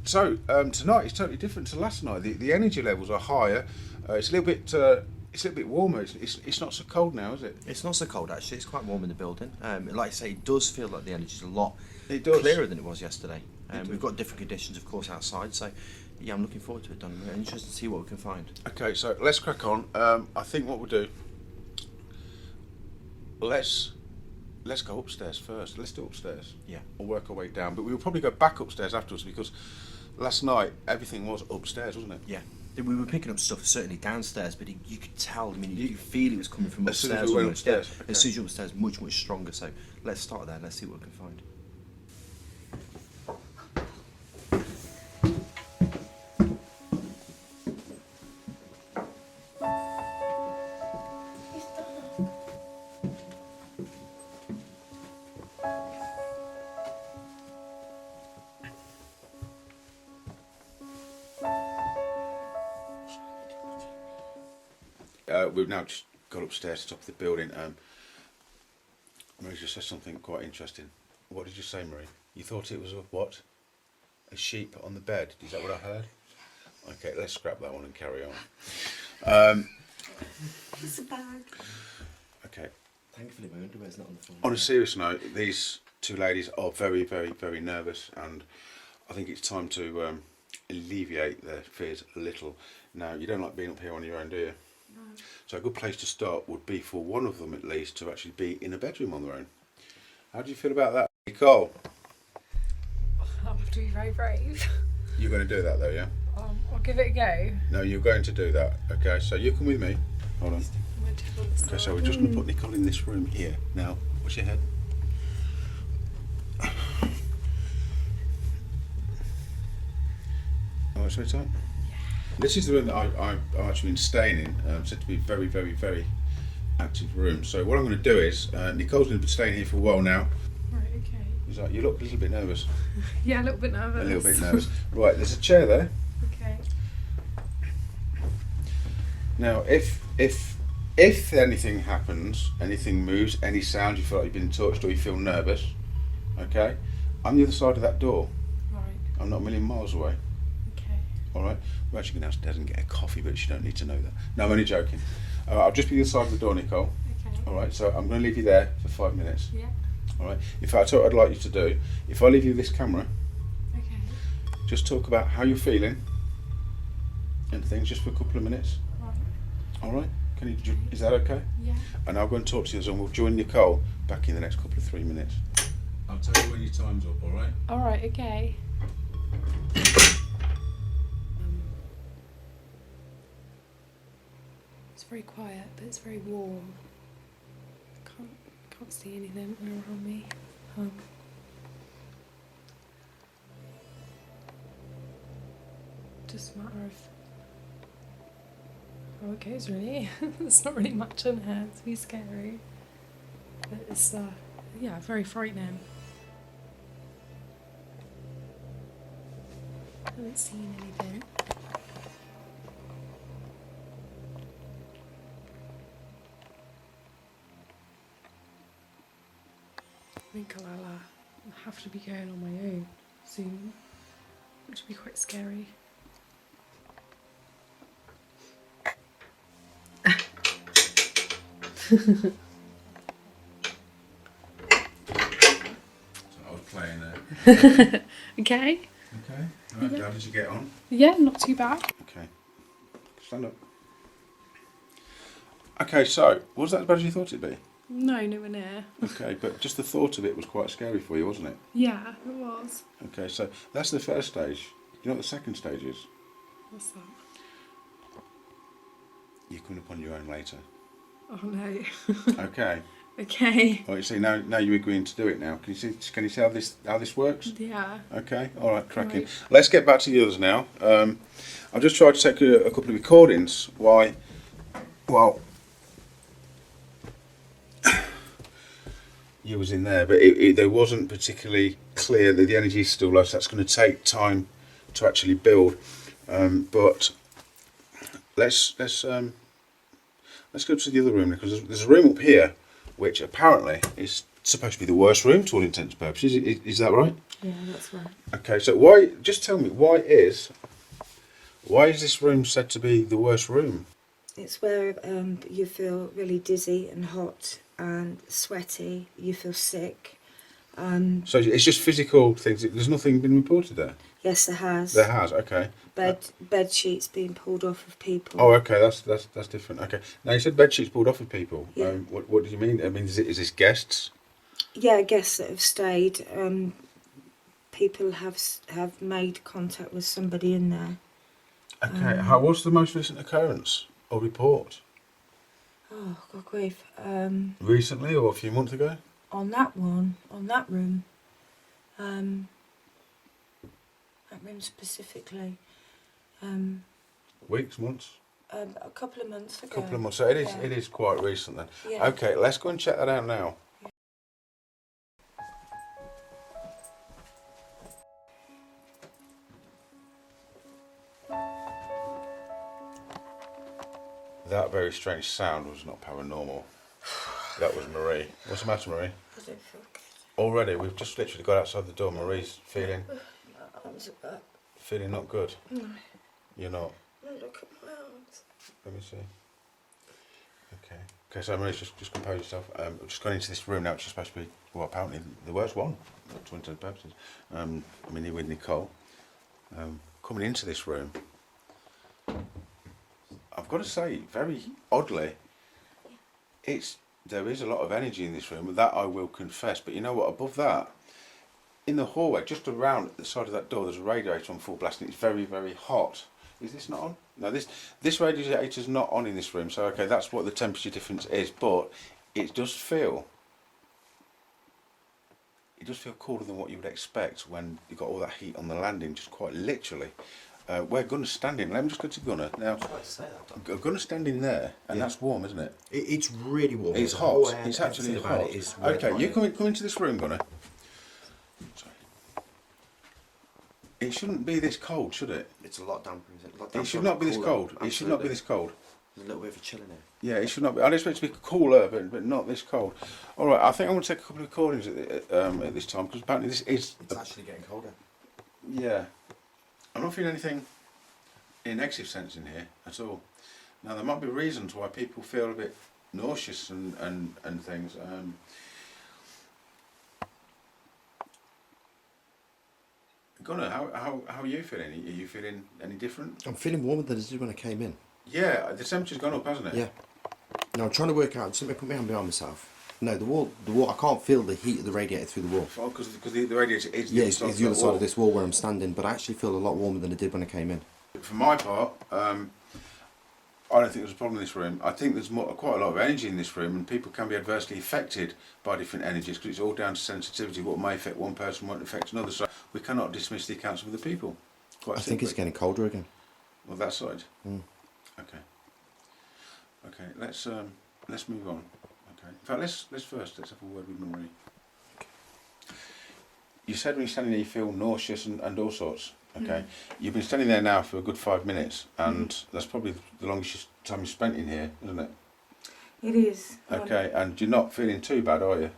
Tonight is totally different to last night. The energy levels are higher. It's a little bit warmer. It's not so cold now, is it? It's not so cold actually. It's quite warm in the building. Like I say, it does feel like the energy is a lot clearer than it was yesterday. We've got different conditions, of course, outside. So, yeah, I'm looking forward to it, Don. I'm interested to see what we can find. Okay, so let's crack on. I think what we'll do. Let's go upstairs first. Let's do upstairs. Yeah. We'll work our way down, but we'll probably go back upstairs afterwards, because last night everything was upstairs, wasn't it? Yeah. We were picking up stuff certainly downstairs, but you could tell. I mean, you feel it was coming from upstairs. As soon as we went upstairs. Yeah. Okay. As soon as you went upstairs, much stronger. So let's start there. Let's see what we can find. We've now just got upstairs to the top of the building. Marie just said something quite interesting. What did you say, Marie? You thought it was a what? A sheep on the bed? Is that what I heard? Okay, let's scrap that one and carry on. It's a bag. Okay. Thankfully, my underwear's not on the floor. On a serious note, these two ladies are very, very, very nervous, and I think it's time to alleviate their fears a little. Now, you don't like being up here on your own, do you? No. So a good place to start would be for one of them at least to actually be in a bedroom on their own. How do you feel about that, Nicole? I'll have to be very brave. You're going to do that though, yeah? I'll give it a go. No, you're going to do that. Okay, so you come with me. Hold on. Okay, so we're just going to put Nicole in this room here. Now, what's your head? Oh, it's very tight. This is the room that I've actually been staying in. Said to be very, very, very active room. So what I'm going to do is, Nicole's going to be staying here for a while now. Right, okay. Is that, you look a little bit nervous. Yeah, a little bit nervous. A little bit nervous. Right, there's a chair there. Okay. Now, if anything happens, anything moves, any sound, you feel like you've been touched or you feel nervous, okay, I'm the other side of that door. Right. I'm not a million miles away. Okay. All right. We're actually going downstairs and get a coffee, but you don't need to know that. No, I'm only joking. I'll just be the other side of the door, Nicole. Okay. All right. So I'm going to leave you there for 5 minutes. Yeah. All right. In fact, what I'd like you to do, if I leave you this camera, Okay. just talk about how you're feeling and things, just for a couple of minutes. Right. All right. Is that okay? Yeah. And I'll go and talk to you, and we'll join Nicole back in the next couple of 3 minutes. I'll tell you when your time's up. All right. All right. Okay. It's very quiet, but it's very warm. Can't see anything around me. Just a matter of how it goes, really. There's not really much in here. It's really scary, but it's yeah, very frightening. I haven't seen anything. I think I'll have to be going on my own soon, which would be quite scary. So I was playing there. Okay. Okay. All right. How did you get on? Yeah, not too bad. Okay. Stand up. Okay. So was that as bad as you thought it'd be? No, nowhere near. Okay, but just the thought of it was quite scary for you, wasn't it? Yeah, it was. Okay, so that's the first stage. You know what the second stage is? What's that? You're coming upon your own later. Oh no. Okay. Okay. Well, you see, now you're agreeing to do it now. Can you see how this works? Yeah. Okay, all right, cracking. Right. Let's get back to the others now. I'll just try to take a couple of recordings. Why? Well, you was in there, but there wasn't particularly clear that the energy is still low, so that's going to take time to actually build. But let's go to the other room, because there's a room up here which apparently is supposed to be the worst room to all intents and purposes. Is that right? Yeah, that's right. Okay, so just tell me, why is this room said to be the worst room? It's where you feel really dizzy and hot and sweaty. You feel sick. So it's just physical things. There's nothing been reported there? Yes, there has. There has, okay. Bed sheets being pulled off of people. Oh, okay, that's different. Okay. Now you said bed sheets pulled off of people. Yeah. What do you mean? I mean, is this guests? Yeah, guests that have stayed. People have made contact with somebody in there. Okay. How was the most recent occurrence or report? Oh, God grief. Recently or a few months ago? On that room. That room specifically. Weeks, months? A couple of months ago. A couple of months. So it is. Yeah. It is quite recent then. Yeah. Okay, let's go and check that out now. That very strange sound was not paranormal. That was Marie. What's the matter, Marie? I don't feel good. Already, we've just literally got outside the door. Marie's feeling My arms are back. feeling not good. No. You're not. Look at my arms. Let me see. Okay. Okay, so Marie's just compose yourself. We've just gone into this room now, which is supposed to be, well, apparently the worst one, to intents and purposes. I'm in here with Nicole. Coming into this room, I've got to say, very oddly, there is a lot of energy in this room, that I will confess. But you know what? Above that, in the hallway, just around the side of that door, there's a radiator on full blast, and it's very, very hot. Is this not on? No, this radiator is not on in this room. So okay, that's what the temperature difference is. But it does feel cooler than what you would expect when you've got all that heat on the landing. Just quite literally. Where Gunner's standing, let me just go to Gunner. Now, Gunner's standing there, and that's warm, isn't it? It's really warm. It's The hot. whole air, It's actually everything about hot. it is red Okay, hot. you come into this room, Gunner. Sorry. It shouldn't be this cold, should it? It's a lot damper, is it? It should not be this cold. It should not be this cold. There's a little bit of a chill in it. Yeah, it should not be. I'd expect it to be cooler, but not this cold. All right, I think I'm going to take a couple of recordings at this time, because apparently this is. It's actually getting colder. Yeah. I'm not feeling anything in a negative sense in here at all. Now there might be reasons why people feel a bit nauseous and things. Gunnar, how are you feeling? Are you feeling any different? I'm feeling warmer than I did when I came in. Yeah, the temperature's gone up, hasn't it? Yeah. Now I'm trying to work out. Just let me put my hand behind myself. No, the wall. I can't feel the heat of the radiator through the wall. Oh, because the radiator is the Yeah, other it's side the other of side of this wall where I'm standing, but I actually feel a lot warmer than I did when I came in. For my part, I don't think there's a problem in this room. I think there's quite a lot of energy in this room, and people can be adversely affected by different energies because it's all down to sensitivity. What may affect one person won't affect another. So we cannot dismiss the accounts of the people. Quite I simply. think it's getting colder again. Well, that side. Mm. Okay. Okay. Let's move on. Okay. In fact, let's have a word with Marie. Okay. You said when you're standing there you feel nauseous and all sorts. Okay. You've been standing there now for a good 5 minutes, and that's probably the longest time you spent in here, isn't it? It is. Okay. And you're not feeling too bad, are you?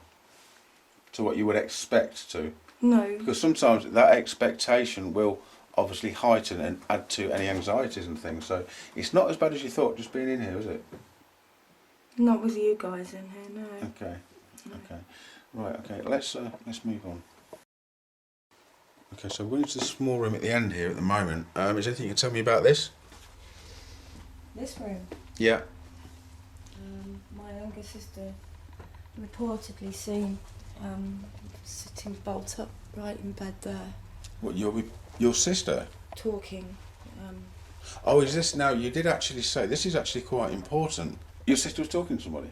To what you would expect to. No. Because sometimes that expectation will obviously heighten and add to any anxieties and things. So it's not as bad as you thought just being in here, is it? Not with you guys in here, no. Okay. Okay. Right. Okay. Let's move on. Okay. So we're into the small room at the end here at the moment. Is there anything you can tell me about this? This room. Yeah. My younger sister reportedly seen sitting bolt up right in bed there, What, your sister? talking. Oh, is this now? You did actually say this is actually quite important. Your sister was talking to somebody.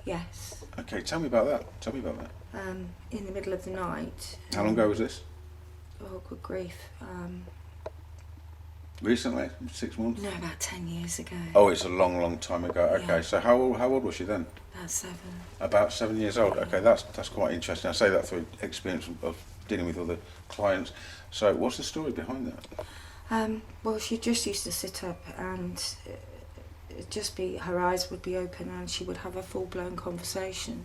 Yes. Okay, tell me about that. Tell me about that. In the middle of the night. How long ago was this? Oh, good grief. Recently? 6 months? No, about 10 years ago. Oh, it's a long, long time ago. Okay, Yeah. so how old was she then? About 7. About 7 years old. Okay, that's quite interesting. I say that through experience of dealing with other clients. So, what's the story behind that? Well, she just used to sit up and it'd just be, her eyes would be open and she would have a full-blown conversation.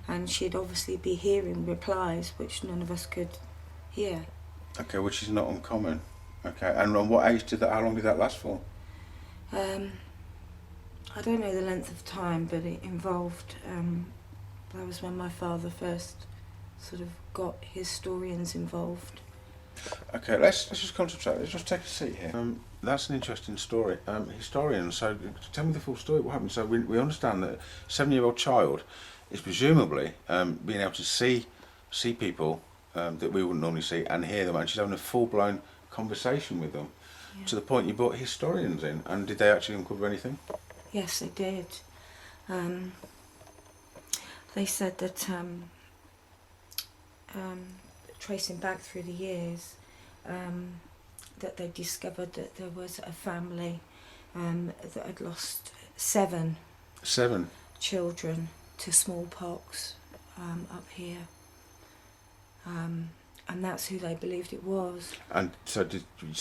And she'd obviously be hearing replies which none of us could hear. Okay, which is not uncommon. Okay, and on what age how long did that last for? I don't know the length of time, but it involved, that was when my father first sort of got historians involved. Okay, let's just concentrate. Let's just take a seat here. That's an interesting story. Historians, so tell me the full story. What happened? So we understand that a 7-year-old child is presumably being able to see people that we wouldn't normally see and hear them, and she's having a full-blown conversation with them, Yeah. to the point you brought historians in. And did they actually uncover anything? Yes, they did. They said that tracing back through the years, that they discovered that there was a family that had lost 7 children to smallpox up here. And that's who they believed it was. And so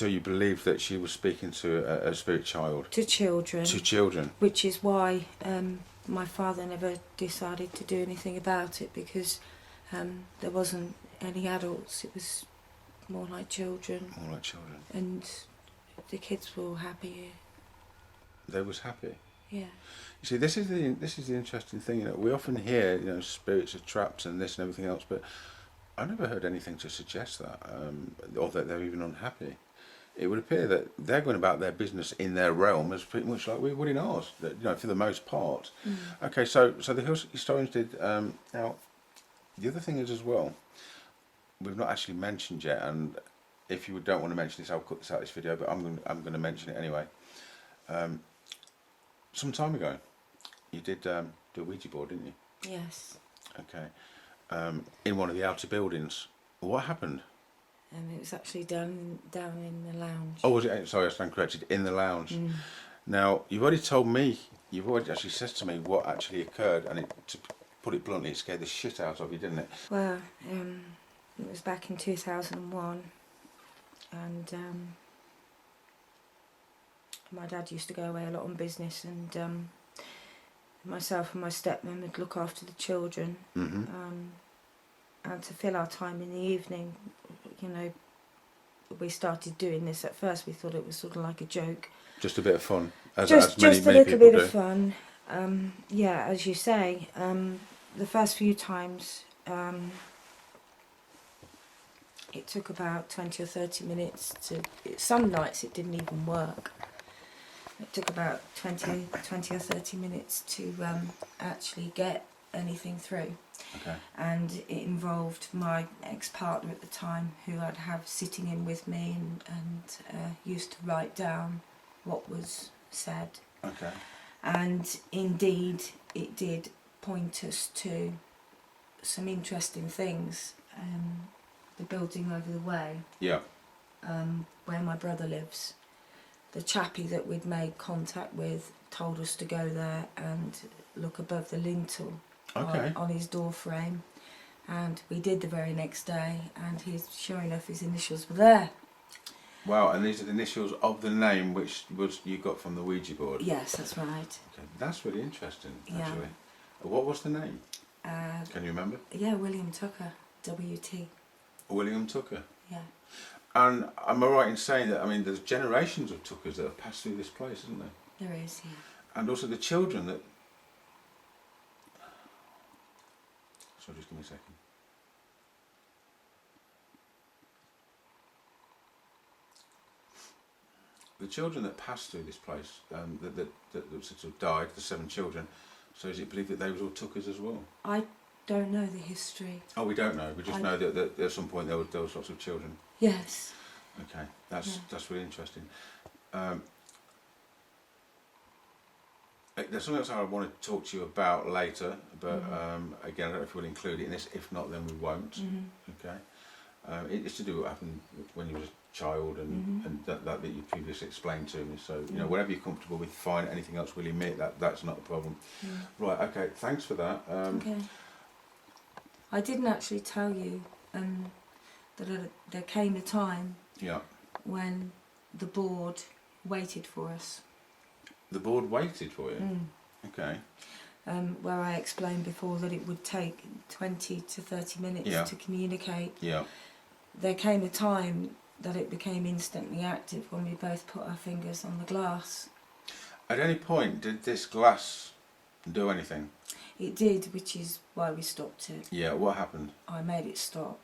you believed that she was speaking to a spirit child? To children. To children. Which is why my father never decided to do anything about it, because there wasn't any adults. It was more like children. More like children. And the kids were all happy here. They was happy. Yeah. You see, this is the interesting thing. You know, we often hear, spirits are trapped and this and everything else, but I never heard anything to suggest that, or that they're even unhappy. It would appear that they're going about their business in their realm as pretty much like we would in ours, for the most part. Mm. Okay, so the historians did. Now, the other thing is as well, we've not actually mentioned yet, and if you don't want to mention this, I'll cut this out of this video, but I'm going to mention it anyway. Some time ago, you did do a Ouija board, didn't you? Yes. Okay. In one of the outer buildings. What happened? It was actually down in the lounge. Oh, was it? Sorry, I stand corrected. In the lounge. Mm. Now, you've already told me, you've already actually said to me what actually occurred, and to put it bluntly, it scared the shit out of you, didn't it? Well, it was back in 2001, and my dad used to go away a lot on business, and myself and my stepmom would look after the children. Mm-hmm. And to fill our time in the evening, we started doing this, at first we thought it was sort of like a joke. Just a bit of fun, Just many a little people bit do. of fun. Yeah, as you say, the first few times it took about 20 or 30 minutes to... Some nights it didn't even work. It took about 20 or 30 minutes to actually get anything through. Okay. And it involved my ex-partner at the time, who I'd have sitting in with me and used to write down what was said. Okay. And indeed it did point us to some interesting things. The building over the way, Yeah. where my brother lives, the chappie that we'd made contact with told us to go there and look above the lintel. Okay. On his door frame, and we did the very next day, and sure enough his initials were there. Wow, and these are the initials of the name which you got from the Ouija board? Yes, that's right. Okay. That's really interesting, Yeah. actually. What was the name? Can you remember? Yeah, William Tucker, W.T. William Tucker. Yeah. And am I right in saying that, I mean, there's generations of Tuckers that have passed through this place, isn't there? There is, yeah. And also the children that... So just give me a second. The children that passed through this place, that sort of died, the 7 children, so is it believed that they were all Tuckers as well? I don't know the history. Oh, we don't know. We just know that at some point there was lots of children. Yes. Okay, that's really interesting. There's something else I want to talk to you about later, but again, I don't know if we'll include it in this. If not, then we won't. Okay. It's to do with what happened when you were a child and that you previously explained to me. So you know, whatever you're comfortable with, fine. Anything else we'll admit that's not a problem. Right. Okay. Thanks for that. Okay. I didn't actually tell you that there came a time when the board waited for us. The board waited for you? Okay. Where I explained before that it would take 20 to 30 minutes to communicate. Yeah. There came a time that it became instantly active when we both put our fingers on the glass. At any point, did this glass do anything? It did, which is why we stopped it. Yeah, what happened? I made it stop.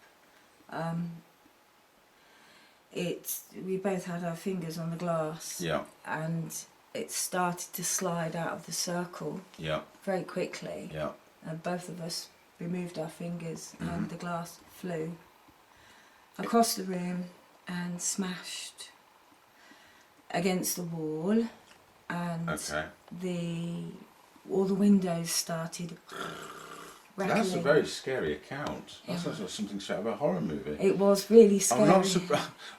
We both had our fingers on the glass. Yeah. And it started to slide out of the circle very quickly. Yeah. And both of us removed our fingers and the glass flew across the room and smashed against the wall, and all the windows started rattling. That's a very scary account. That's something straight out of a horror movie. It was really scary.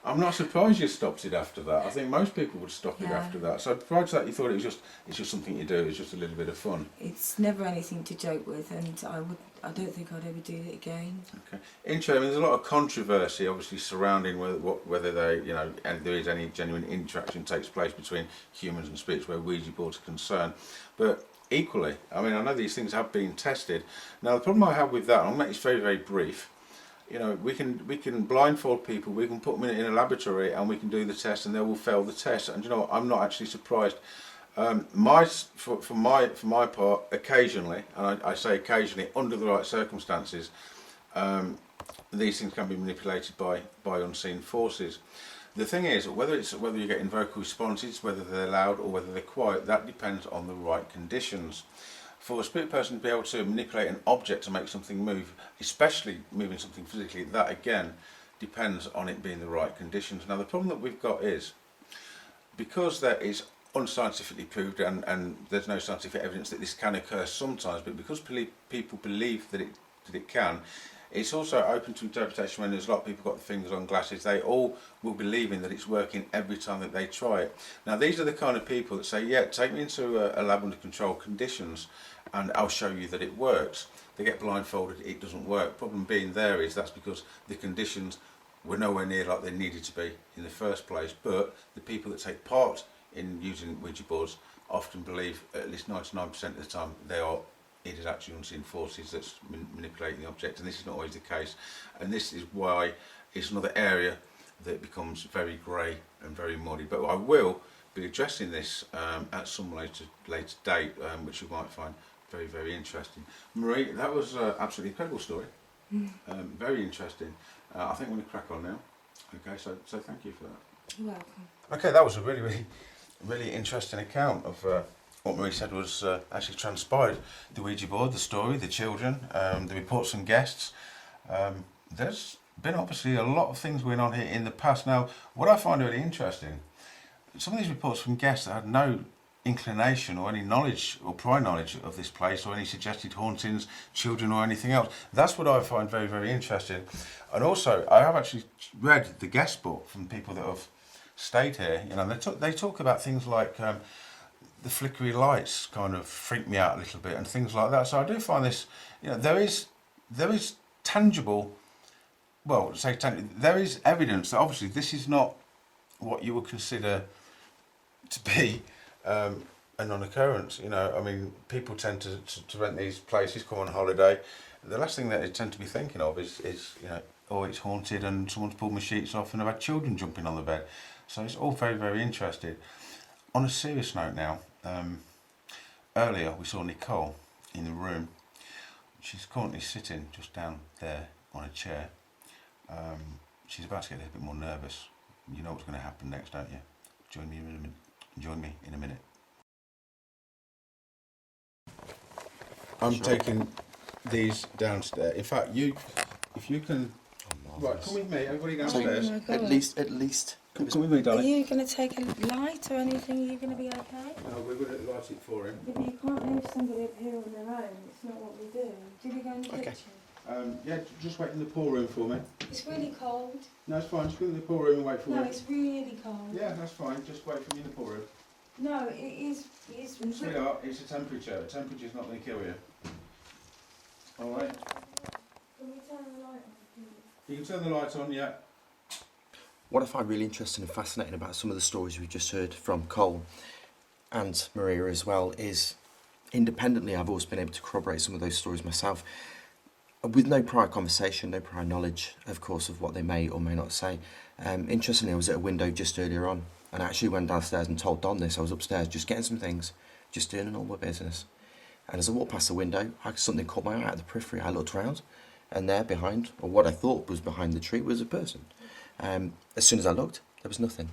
I'm not surprised you stopped it after that. I think most people would stop it after that. So prior to that, you thought it's just something you do. It's just a little bit of fun. It's never anything to joke with, and I don't think I'd ever do it again. Okay. Interesting. I mean, there's a lot of controversy, obviously, surrounding whether they, and there is any genuine interaction takes place between humans and spirits where Ouija boards are concerned, but. Equally, I mean, I know these things have been tested. Now, the problem I have with that, I'll make this very, very brief. We can blindfold people, we can put them in a laboratory, and we can do the test, and they will fail the test. And I'm not actually surprised. For my part, occasionally, and I say occasionally, under the right circumstances, these things can be manipulated by unseen forces. The thing is, whether you're getting vocal responses, whether they're loud or whether they're quiet, that depends on the right conditions. For a spirit person to be able to manipulate an object to make something move, especially moving something physically, that again depends on it being the right conditions. Now the problem that we've got is, because that is unscientifically proved and there's no scientific evidence that this can occur sometimes, but because people believe that it can, it's also open to interpretation. When there's a lot of people got their fingers on glasses, they all will believe in that it's working every time that they try it. Now these are the kind of people that say, yeah, take me into a lab under controlled conditions and I'll show you that it works. They get blindfolded, it doesn't work. Problem being there is that's because the conditions were nowhere near like they needed to be in the first place, but the people that take part in using Ouija boards often believe, at least 99% of the time, it is actually unseen forces that's manipulating the object, and this is not always the case. And this is why it's another area that it becomes very grey and very muddy. But I will be addressing this at some later date, which you might find very, very interesting. Marie, that was an absolutely incredible story. Very interesting. I think we're going to crack on now. Okay, so thank you for that. You're welcome. Okay, that was a really interesting account of what Marie said was actually transpired. The Ouija board, the story, the children, the reports from guests. There's been obviously a lot of things going on here in the past. Now, what I find really interesting, some of these reports from guests that had no inclination or any knowledge or prior knowledge of this place or any suggested hauntings, children or anything else. That's what I find very, very interesting. And also, I have actually read the guest book from people that have stayed here. You know, they talk about things like the flickery lights kind of freak me out a little bit and things like that. So I do find this, you know, there is tangible, well, say tangible, there is evidence that obviously this is not what you would consider to be a non-occurrence. You know, I mean, people tend to rent these places, come on holiday. The last thing that they tend to be thinking of is you know, oh, it's haunted and someone's pulled my sheets off and I've had children jumping on the bed. So it's all very, very interesting. On a serious note now, earlier we saw Nicole in the room. She's currently sitting just down there on a chair. She's about to get a little bit more nervous. You know what's going to happen next, don't you? Join me in a minute. I'm taking these downstairs. In fact, if you can, right, come with me. Everybody downstairs. Oh my God. At least. Come with me, Are darling. you going to take a light or anything? Are you going to be okay? No, we're going to light it for him. If you can't leave somebody up here on their own, it's not what we do. Do we go in the kitchen? Yeah, just wait in the pool room for me. It's really cold. No, it's fine. Just go in the pool room and wait for me. No, it's really cold. Yeah, that's fine. Just wait for me in the pool room. No, it is. Sweetheart, it's a temperature. The temperature's not going to kill you. All right. Can we turn the light on, please? You can turn the lights on, yeah. What I find really interesting and fascinating about some of the stories we've just heard from Cole and Maria as well is, independently, I've also been able to corroborate some of those stories myself with no prior conversation, no prior knowledge, of course, of what they may or may not say. Interestingly, I was at a window just earlier on and I actually went downstairs and told Don this. I was upstairs just getting some things, just doing a normal business. And as I walked past the window, something caught my eye out of the periphery. I looked around and there behind, or what I thought was behind the tree, was a person. As soon as I looked, there was nothing.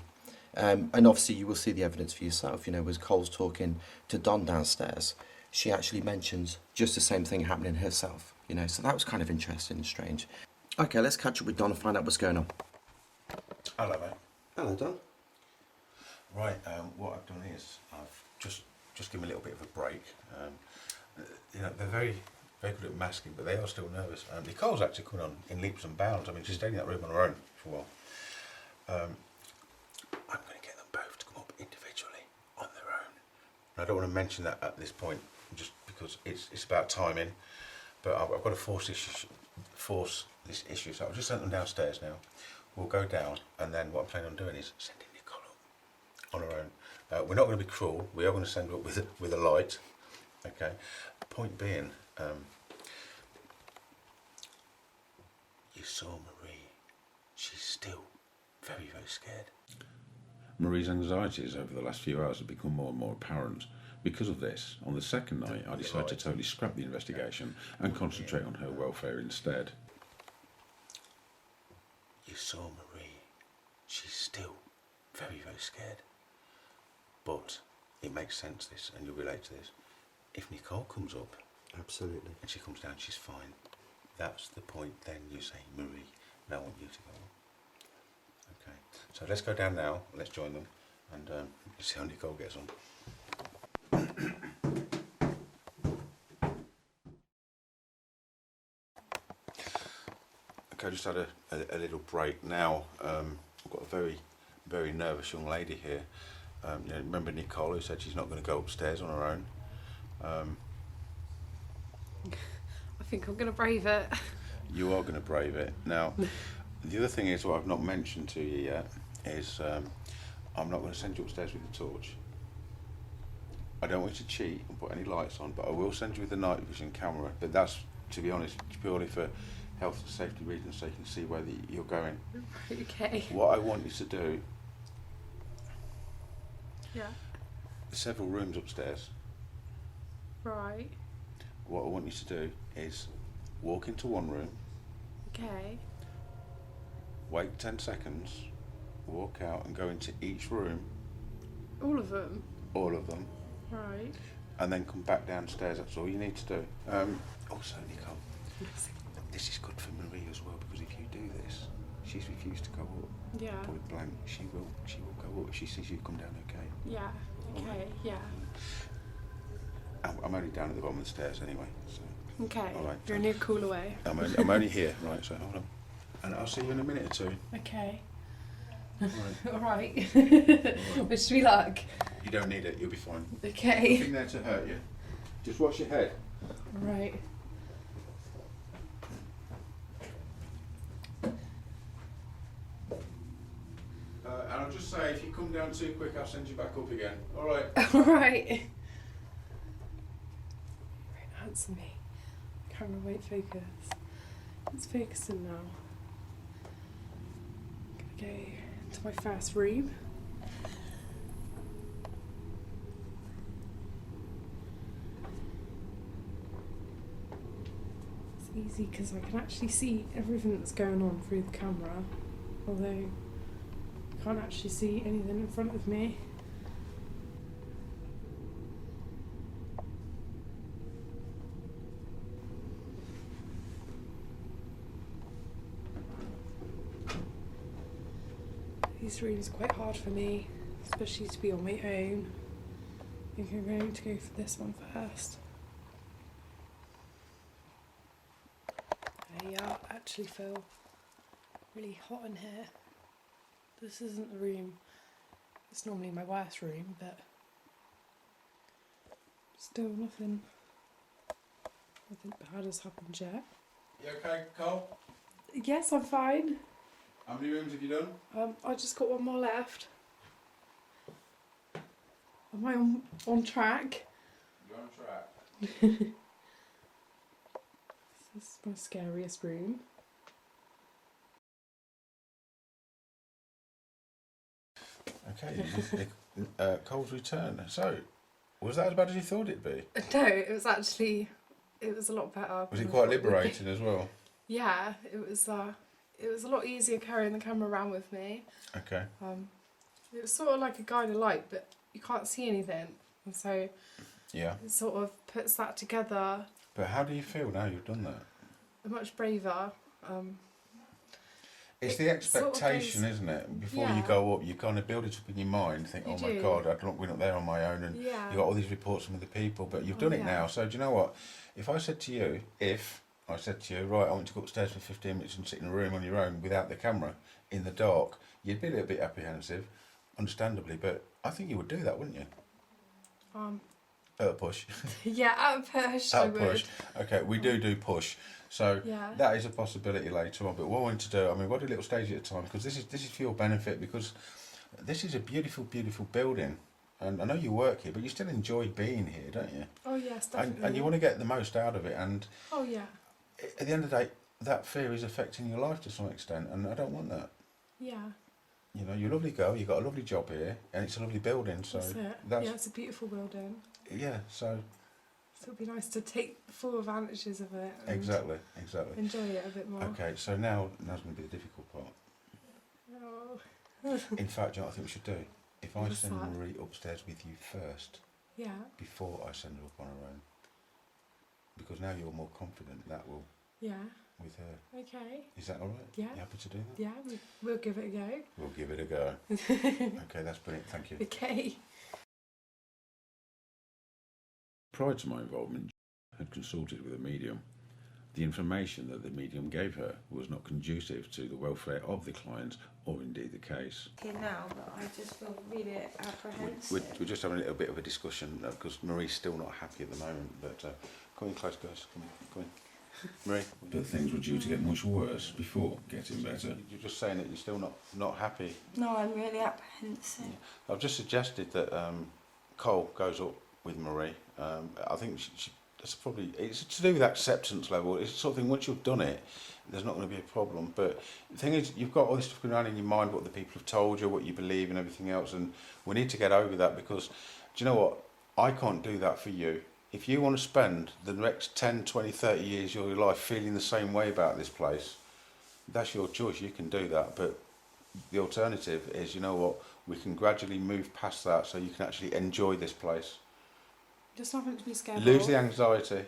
And obviously you will see the evidence for yourself. You know, as Cole's talking to Don downstairs, she actually mentions just the same thing happening herself. You know, so that was kind of interesting and strange. Okay, let's catch up with Don and find out what's going on. Hello, mate. Hello, Don. Right, what I've done is I've just given a little bit of a break. You know, they're very, very good at masking, but they are still nervous. Nicole's actually coming on in leaps and bounds. I mean, she's stayed in that room on her own for a while. I'm going to get them both to come up individually on their own. And I don't want to mention that at this point, just because it's about timing. But I've got to force this issue. So I've just sent them downstairs now. We'll go down, and then what I'm planning on doing is sending Nicole up on her own. We're not going to be cruel. We are going to send her up with a light. Okay. Point being, you saw Marie. She's still very, very scared. Marie's anxieties over the last few hours have become more and more apparent. Because of this, on the second night, I decided to totally scrap the investigation and concentrate on her welfare instead. You saw Marie. She's still very, very scared. But it makes sense, this, and you'll relate to this. If Nicole comes up, Absolutely. and she comes down, she's fine. That's the point. Then you say, Marie, now I want you to go up. Okay. So let's go down now. Let's join them, and see how Nicole gets on. Okay, I just had a little break. Now I've got a very, very nervous young lady here. You know, remember Nicole, who said she's not going to go upstairs on her own? I think I'm going to brave it. You are going to brave it. Now, the other thing is, what I've not mentioned to you yet is I'm not going to send you upstairs with the torch. I don't want you to cheat and put any lights on, but I will send you with the night vision camera. But that's, to be honest, purely for health and safety reasons so you can see where you're going. Okay. What I want you to do, Yeah. there's several rooms upstairs. Right. What I want you to do is walk into one room, Okay. wait 10 seconds, walk out and go into each room, All of them. all of them, Right. and then come back downstairs. That's all you need to do. Also, Nicole, this is good for Marie as well, because if you do this, she's refused to go up. Yeah. Point blank, she will go up. She sees you come down okay. Yeah. Okay. Yeah. I'm only down at the bottom of the stairs anyway, so Okay. all right. You're a new cool away. I'm only here, right? So hold on, and I'll see you in a minute or two. Okay. Right. All right. Wish me luck. You don't need it. You'll be fine. Okay. Nothing there to hurt you. Just watch your head. Right. And I'll just say, if you come down too quick, I'll send you back up again. All right. All right. Right, answer me. Camera won't focus. It's focusing now. Gonna go to my first room. It's easy because I can actually see everything that's going on through the camera, although I can't actually see anything in front of me. These rooms are quite hard for me, especially to be on my own. I think I'm going to go for this one first. Yeah, I actually feel really hot in here. This isn't the room, it's normally my worst room, but still nothing bad has happened yet. You okay, Cole? Yes, I'm fine. How many rooms have you done? I just got one more left. Am I on track? You're on track. This is my scariest room. Okay, Cole's return. So, was that as bad as you thought it'd be? No, it was a lot better. Was it quite liberating as well? Yeah, it was a lot easier carrying the camera around with me. Okay. It was sort of like a guided light, but you can't see anything, and so Yeah. it sort of puts that together. But how do you feel now you've done that? I'm much braver. It's It the expectation, sort of goes- isn't it? Before you Yeah. go up, you kind of build it up in your mind, think, You oh my do. God, I don't went up there on my own, and Yeah. you got all these reports from other people, but you've done it yeah. now. So do you know what? If I said to you, right, I want to go upstairs for 15 minutes and sit in a room on your own without the camera in the dark, you'd be a little bit apprehensive, understandably, but I think you would do that, wouldn't you? At a push. Yeah, at a push, I At a would. push. Okay, we do push. So Yeah. that is a possibility later on. But what I want to do, I mean, we'll do a little stage at a time, because this is for your benefit, because this is a beautiful, beautiful building. And I know you work here, but you still enjoy being here, don't you? Oh yes, definitely. And you want to get the most out of it. And Oh yeah. at the end of the day, that fear is affecting your life to some extent, and I don't want that. Yeah. You know, you're a lovely girl, you've got a lovely job here, and it's a lovely building. So That's it. that's Yeah, it's a beautiful building. yeah. So So it'd be nice to take full advantages of it. And exactly. Enjoy it a bit more. Okay, so now's going to be the difficult part. Oh. In fact, you know what I think we should do? If I What's send that? Marie upstairs with you first, Yeah. before I send her up on her own, because now you're more confident, that will Yeah. with her. Okay. Is that all right? Yeah. You happy to do that? Yeah, we'll give it a go. We'll give it a go. Okay, that's brilliant. Thank you. Okay. Prior to my involvement, I had consulted with a medium. The information that the medium gave her was not conducive to the welfare of the client, or indeed the case. Here now, but I just feel really apprehensive. We're just having a little bit of a discussion, because Marie's still not happy at the moment, but come in close, guys. Come in. Marie? But things were due to get much worse before getting better. You're just saying that you're still not happy. No, I'm really apprehensive. I've just suggested that Cole goes up with Marie. I think it's to do with acceptance level. It's the sort of thing, once you've done it, there's not going to be a problem. But the thing is, you've got all this stuff going on in your mind, what the people have told you, what you believe and everything else, and we need to get over that, because, do you know what? I can't do that for you. If you want to spend the next 10, 20, 30 years of your life feeling the same way about this place, that's your choice, you can do that. But the alternative is, you know what, we can gradually move past that so you can actually enjoy this place. Just nothing to be scared of. Lose the anxiety.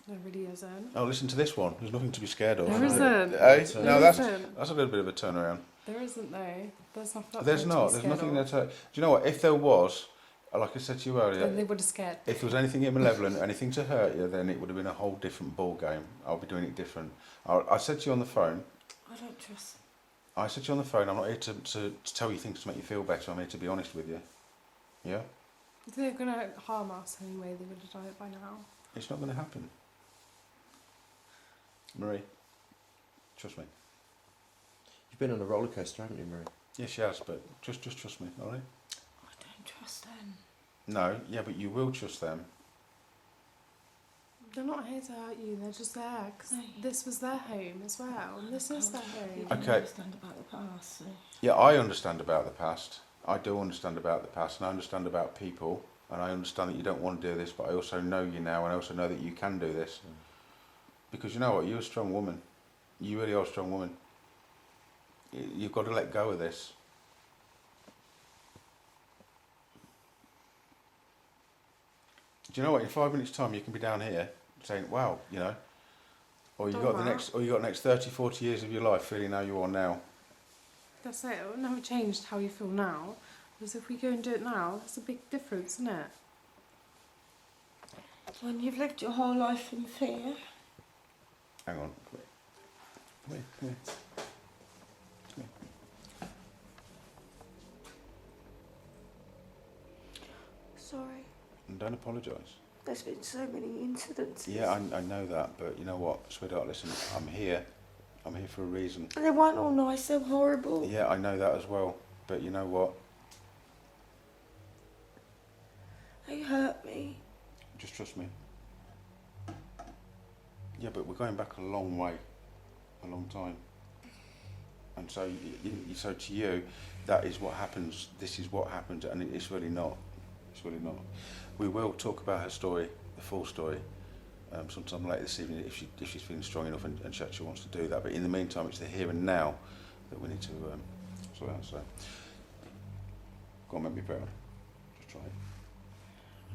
There really isn't. Oh, listen to this one. There's nothing to be scared of. There isn't. Eh? There No, that's isn't. a little bit of a turnaround. There isn't though. There's nothing. There's not. There's nothing there to. Do you know what? If there was, like I said to you earlier, Then they would have scared. if there was anything malevolent, anything to hurt you, then it would have been a whole different ball game. I'll be doing it different. I said to you on the phone. I don't trust. I said to you on the phone. I'm not here to tell you things to make you feel better. I'm here to be honest with you. Yeah. If they're gonna harm us anyway, they would have done it by now. It's not going to happen. Marie, trust me. You've been on a roller coaster, haven't you, Marie? Yes, she has, but just trust me, all right? I don't trust them. No, yeah, but you will trust them. They're not here to hurt you. They're just there because No. this was their home as well, and this is their You home. don't Okay. understand about the past. So. Yeah, I understand about the past. I do understand about the past, and I understand about people, and I understand that you don't want to do this, but I also know you now, and I also know that you can do this. Because you know what, you're a strong woman. You really are a strong woman. You've got to let go of this. Do you know what, in 5 minutes' time you can be down here saying, wow, you know, or you got the next 30, 40 years of your life feeling how you are now. That's it. It will never change how you feel now. Because if we go and do it now, that's a big difference, isn't it? When you've lived your whole life in fear. Hang on, come here. Come here. Come here. Sorry. And don't apologise. There's been so many incidences. Yeah, I know that, but you know what, sweetheart, listen, I'm here. I'm here for a reason. And they weren't all nice, they were horrible. Yeah, I know that as well, but you know what? They hurt me. Just trust me. Yeah, but we're going back a long way, a long time. And so, so to you, that is what happens. This is what happened, and it's really not. It's really not. We will talk about her story, the full story, sometime later this evening if she's feeling strong enough and she actually wants to do that. But in the meantime, it's the here and now that we need to sort out. So, go on, make me proud. Just try it.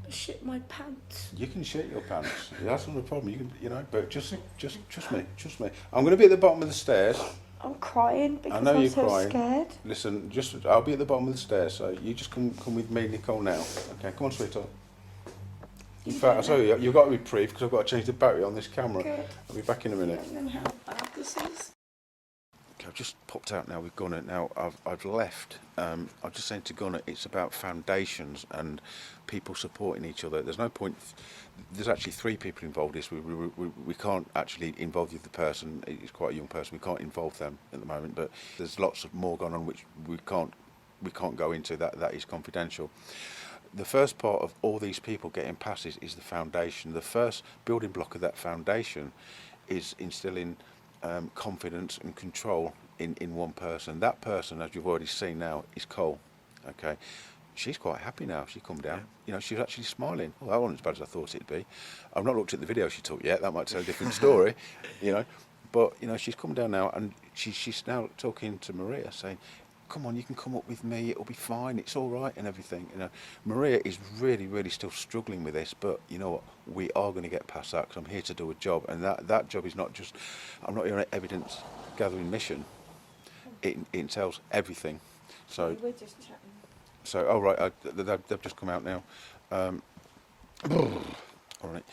I shit my pants. You can shit your pants. That's not a problem. You can, you know, but just trust me. Trust me. I'm going to be at the bottom of the stairs. I'm crying because I know I'm you're so crying. scared. Listen, I'll be at the bottom of the stairs. So you just come with me, Nicole, now. Okay, come on, sweetheart. In fact, I'll tell you, you've got to be brief because I've got to change the battery on this camera. Good. I'll be back in a minute. And then how bad this is. Okay, I've just popped out now with Gunnar. Now I've left. I'm just saying to Gunnar, it's about foundations and people supporting each other. There's no point. There's actually 3 people involved in this. We can't actually involve the other person. It's quite a young person. We can't involve them at the moment. But there's lots of more going on which we can't go into. That is confidential. The first part of all these people getting past is the foundation. The first building block of that foundation is instilling confidence and control in one person. That person, as you've already seen now, is Cole. Okay, she's quite happy now. She come down. You know, she's actually smiling. Well, that wasn't as bad as I thought it'd be. I've not looked at the video she took yet. That might tell a different story. You know, but you know, she's come down now, and she's now talking to Maria, saying, come on, you can come up with me, it'll be fine, it's all right and everything. You know, Maria is really, really still struggling with this, but you know what, we are going to get past that because I'm here to do a job, and that job is not just, I'm not here on an evidence gathering mission, it entails everything. So, We're just chatting. so oh right, they've just come out now. All right,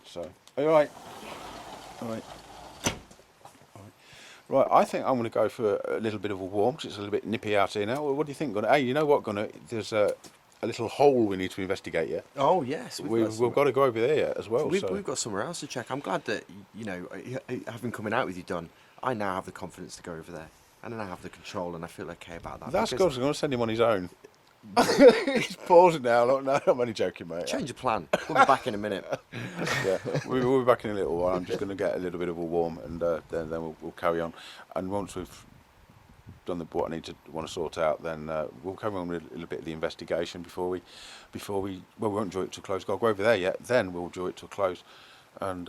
so, are you all right? All right. Right, I think I'm going to go for a little bit of a warm because it's a little bit nippy out here now. What do you think, Gunnar? Hey, you know what, Gunnar? There's a little hole we need to investigate here. Oh yes, We've got to go over there as well. We've got somewhere else to check. I'm glad that, you know, having coming out with you, Don, I now have the confidence to go over there, and then I have the control, and I feel okay about that. That's good. I'm going to send him on his own. He's pausing now. Look, no, I'm only joking, mate. Change of plan. We'll be back in a minute. Yeah, we'll be back in a little while. I'm just going to get a little bit of a warm, and then we'll carry on. And once we've done what I want to sort out, then we'll carry on with a little bit of the investigation before we we won't draw it to a close. Got to go over there yet. Then we'll draw it to a close, and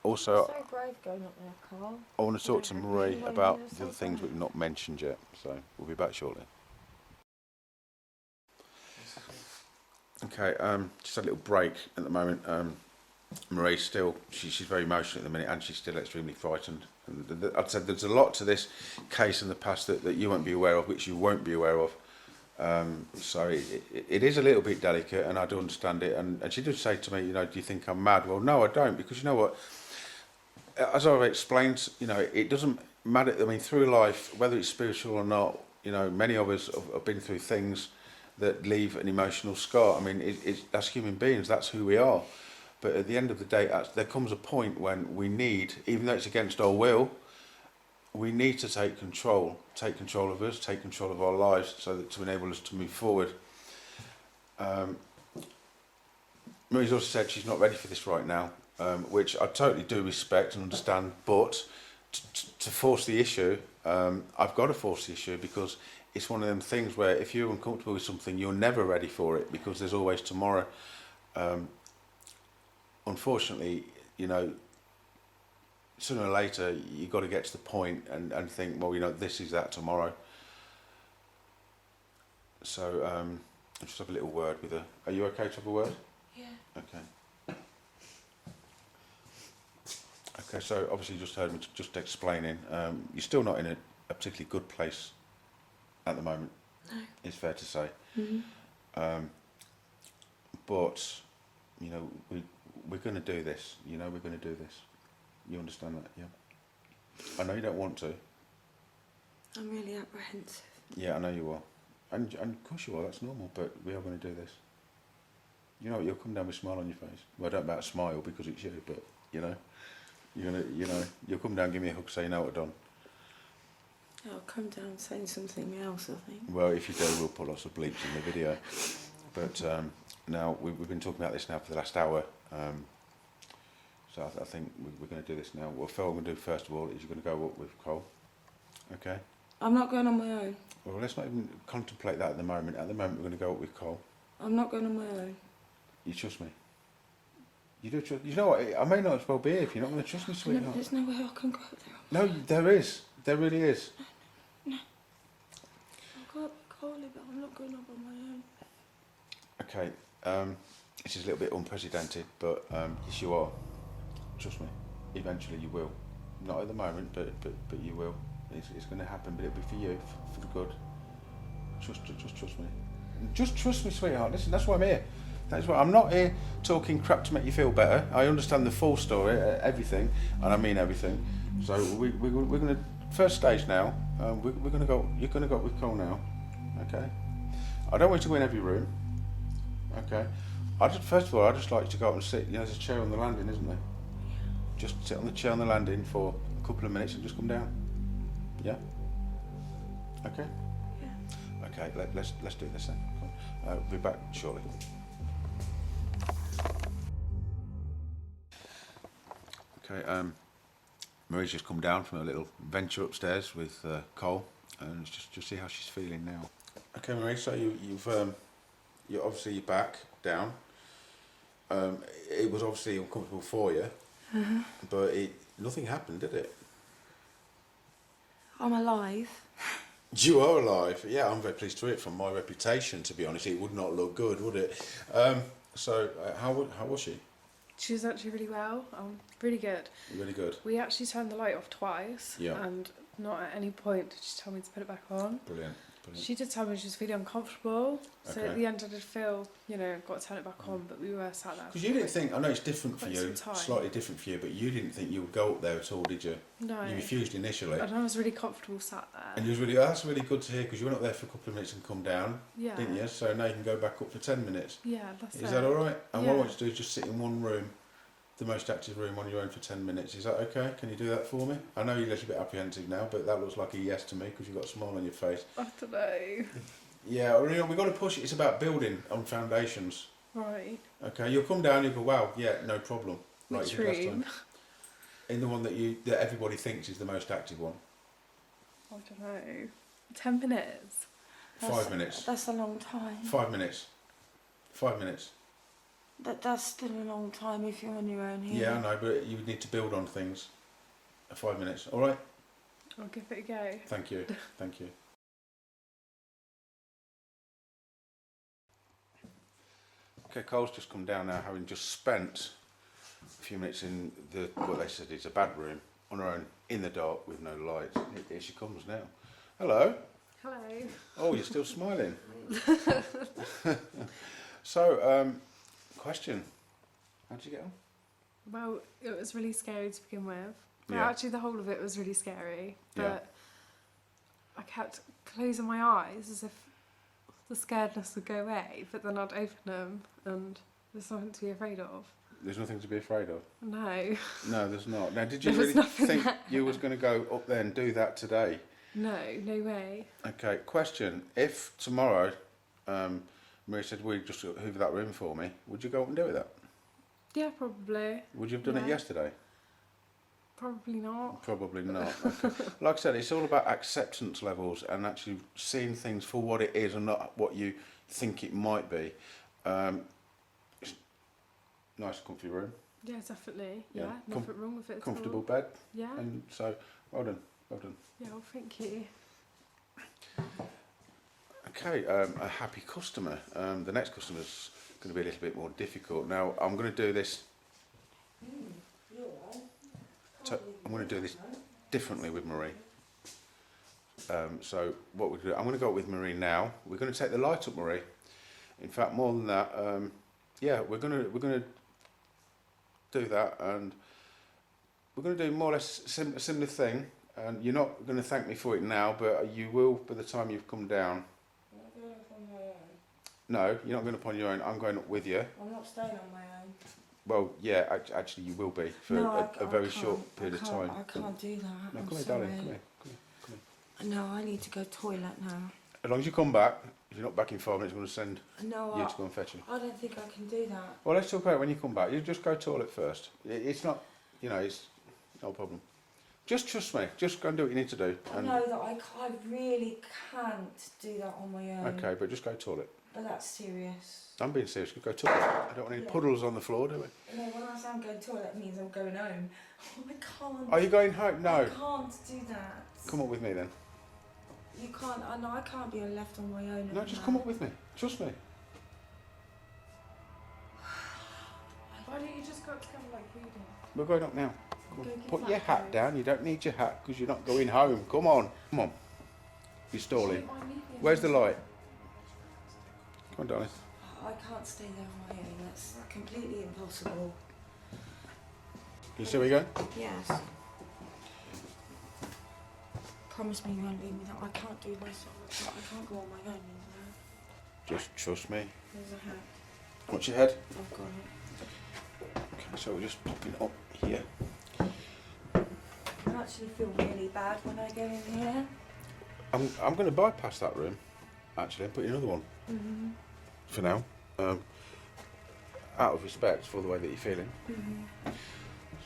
also. So brave going up there, Carl. I want to talk to Marie about the other things we've not mentioned yet, so we'll be back shortly. Okay, just a little break at the moment. Marie's still, she's very emotional at the minute, and she's still extremely frightened. And I'd said there's a lot to this case in the past that you won't be aware of, which you won't be aware of. So it is a little bit delicate, and I do understand it. And she did say to me, do you think I'm mad? Well, no, I don't, because you know what? As I've explained, it doesn't matter. I mean, through life, whether it's spiritual or not, many of us have been through things that leave an emotional scar. I mean, that's human beings. That's who we are. But at the end of the day, there comes a point when we need, even though it's against our will, we need to take control of us, take control of our lives, so that to enable us to move forward. Marie's also said she's not ready for this right now. Which I totally do respect and understand, but to force the issue, I've got to force the issue, because it's one of them things where if you're uncomfortable with something, you're never ready for it, because there's always tomorrow. Unfortunately, sooner or later, you've got to get to the point and think, well, this is that tomorrow. So I'll just have a little word with her. Are you okay to have a word? Yeah. Okay. Okay, so obviously you just heard me just explaining. You're still not in a particularly good place at the moment. No. It's fair to say. Mm-hmm. But, we're going to do this. We're going to do this. You understand that, yeah? I know you don't want to. I'm really apprehensive. Yeah, I know you are. And of course you are, that's normal, but we are going to do this. You'll come down with a smile on your face. Well, I don't about smile because it's you, but, you'll come down and give me a hug, say, what I've done. I'll come down saying something else, I think. Well, if you do, we'll put lots of bleeps in the video. But now, we've been talking about this now for the last hour. So I think we're going to do this now. What Phil, we're going to do first of all is you're going to go up with Cole. Okay? I'm not going on my own. Well, let's not even contemplate that at the moment. At the moment, we're going to go up with Cole. I'm not going on my own. You trust me? You do trust? You know what? I may not as well be here if you're not going to trust me, sweetheart. No, there's no way I can go up there. No, there is. There really is. No. I'll go up with Coley, but I'm not going up on my own. Okay. This is a little bit unprecedented, but yes, you are. Trust me. Eventually, you will. Not at the moment, but you will. It's going to happen, but it'll be for you, for the good. Just trust me. Just trust me, sweetheart. Listen, that's why I'm here. That's why I'm not here talking crap to make you feel better. I understand the full story, everything, and I mean everything. So we're going to first stage now. We're going to go. You're going to go with Cole now. Okay. I don't want you to go in every room. Okay. First of all, I'd just like you to go up and sit. There's a chair on the landing, isn't there? Just sit on the chair on the landing for a couple of minutes and just come down. Yeah. Okay. Yeah. Okay. Let's do this then. We'll be back shortly. Okay. Marie's just come down from a little venture upstairs with Cole, and just see how she's feeling now. Okay, Marie. So you're obviously back down. It was obviously uncomfortable for you, but nothing happened, did it? I'm alive. You are alive. Yeah, I'm very pleased to hear it. From my reputation, to be honest, it would not look good, would it? So how was she? She was actually really well. Really good. Really good. We actually turned the light off twice. Yeah. And not at any point did she tell me to put it back on. Brilliant. She did tell me she was feeling uncomfortable. So Okay. at the end I did feel, got to turn it back on, but we were sat there. Because you didn't think, I know it's different for quite you, some time. slightly different for you, but you didn't think you would go up there at all, did you? No. You refused initially. And I was really comfortable sat there. And you was that's really good to hear, because you went up there for a couple of minutes and come down, Yeah. didn't you? So now you can go back up for 10 minutes. Yeah, that's it. Is that alright? And what I Yeah. want you to do is just sit in one room, the most active room on your own for 10 minutes. Is that okay? Can you do that for me? I know you're a little bit apprehensive now, but that looks like a yes to me, because you've got a smile on your face. I don't know. Yeah, we've got to push it. It's about building on foundations. Right. Okay, you'll come down, you'll go, wow, yeah, no problem. Which you did last room? time. In the one that everybody thinks is the most active one. I don't know. 10 minutes? 5 minutes. That's a long time. 5 minutes. 5 minutes. That's still a long time if you're on your own here. Yeah, I know, but you would need to build on things. 5 minutes. All right. I'll give it a go. Thank you. Thank you. Okay, Cole's just come down now, having just spent a few minutes in what they said is a bad room on her own in the dark with no lights. Here she comes now. Hello. Hello. Oh, you're still smiling. So, question. How did you get on? Well, it was really scary to begin with. But Yeah. actually the whole of it was really scary. Yeah. But I kept closing my eyes as if the scaredness would go away, but then I'd open them and there's nothing to be afraid of. There's nothing to be afraid of. No. No, there's not. Now, did you There was really nothing think there. you was going to go up there and do that today? No, no way. Okay, question. If tomorrow Marie said, will you just hoover that room for me, would you go up and do that? Yeah, probably. Would you have done it Yeah. yesterday? Probably not. Probably not. Okay. Like I said, it's all about acceptance levels and actually seeing things for what it is and not what you think it might be. It's nice, comfy room. Yeah, definitely. Yeah. Yeah, nothing wrong with it at Comfortable all. bed. Yeah. And so, well done. Well done. Yeah, well, thank you. Okay, a happy customer. The next customer's going to be a little bit more difficult. Now, I'm going to do this. I'm going to do this differently with Marie. So what we do, I'm going to go with Marie now. We're going to take the light up, Marie. In fact, more than that, yeah, we're going to do that, and we're going to do more or less a similar thing. And you're not going to thank me for it now, but you will by the time you've come down. I'm not going up on my own. No, you're not going up on your own. I'm going up with you. I'm not staying on my own. Well, yeah, actually you will be for a very short period of time. I can't do that. No, I'm come here, sorry. darling. Come here. Come here. No, I need to go toilet now. As long as you come back, if you're not back in 5 minutes, I'm going to send No, you to go and fetch him. I don't think I can do that. Well, let's talk about it when you come back. You just go toilet first. It's not, it's no problem. Just trust me. Just go and do what you need to do. I know that I really can't do that on my own. Okay, but just go toilet. But that's serious. I'm being serious. Go toilet. I don't want any puddles on the floor, do we? No, when I say I'm going toilet, it means I'm going home. I can't. Are you going home? No. I can't do that. Come up with me then. You can't. I know I can't be left on my own. No, just come up with me. Trust me. Why don't you just go up together like we did? We're going up now. Go give Put that your hat go. down. You don't need your hat because you're not going home. Come on. Come on. You're stalling. Where's the light? Come on, darling. I can't stay there on my own. That's completely impossible. You see where you're going? Yes. Promise me you won't leave me that I can't do myself. I can't go on my own. Just trust me. There's a hat. Watch your head. I've got it. Okay, so we're just popping up here. I actually feel really bad when I go in here. I'm going to bypass that room, actually, and put in another one. Mm-hmm. For now. Out of respect for the way that you're feeling. Mm-hmm.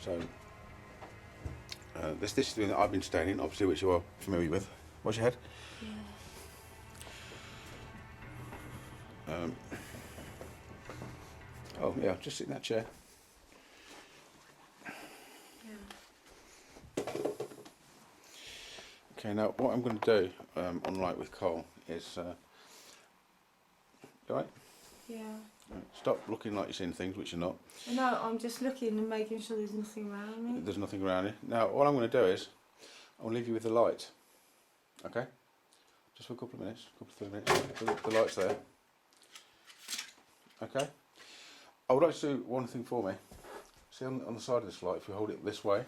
So, this is the room that I've been staying in, obviously, which you are familiar with. Watch your head. Yeah. Oh, yeah, just sit in that chair. Yeah. Okay, now what I'm going to do, unlike with Cole, is... you alright? Yeah. Stop looking like you're seeing things, which you're not. No, I'm just looking and making sure there's nothing around me. There's nothing around you. Now, what I'm going to do is, I'll leave you with the light. Okay? Just for a couple of minutes, couple of 3 minutes. The light's there. Okay? I would like to do one thing for me. See on the side of this light, if you hold it this way,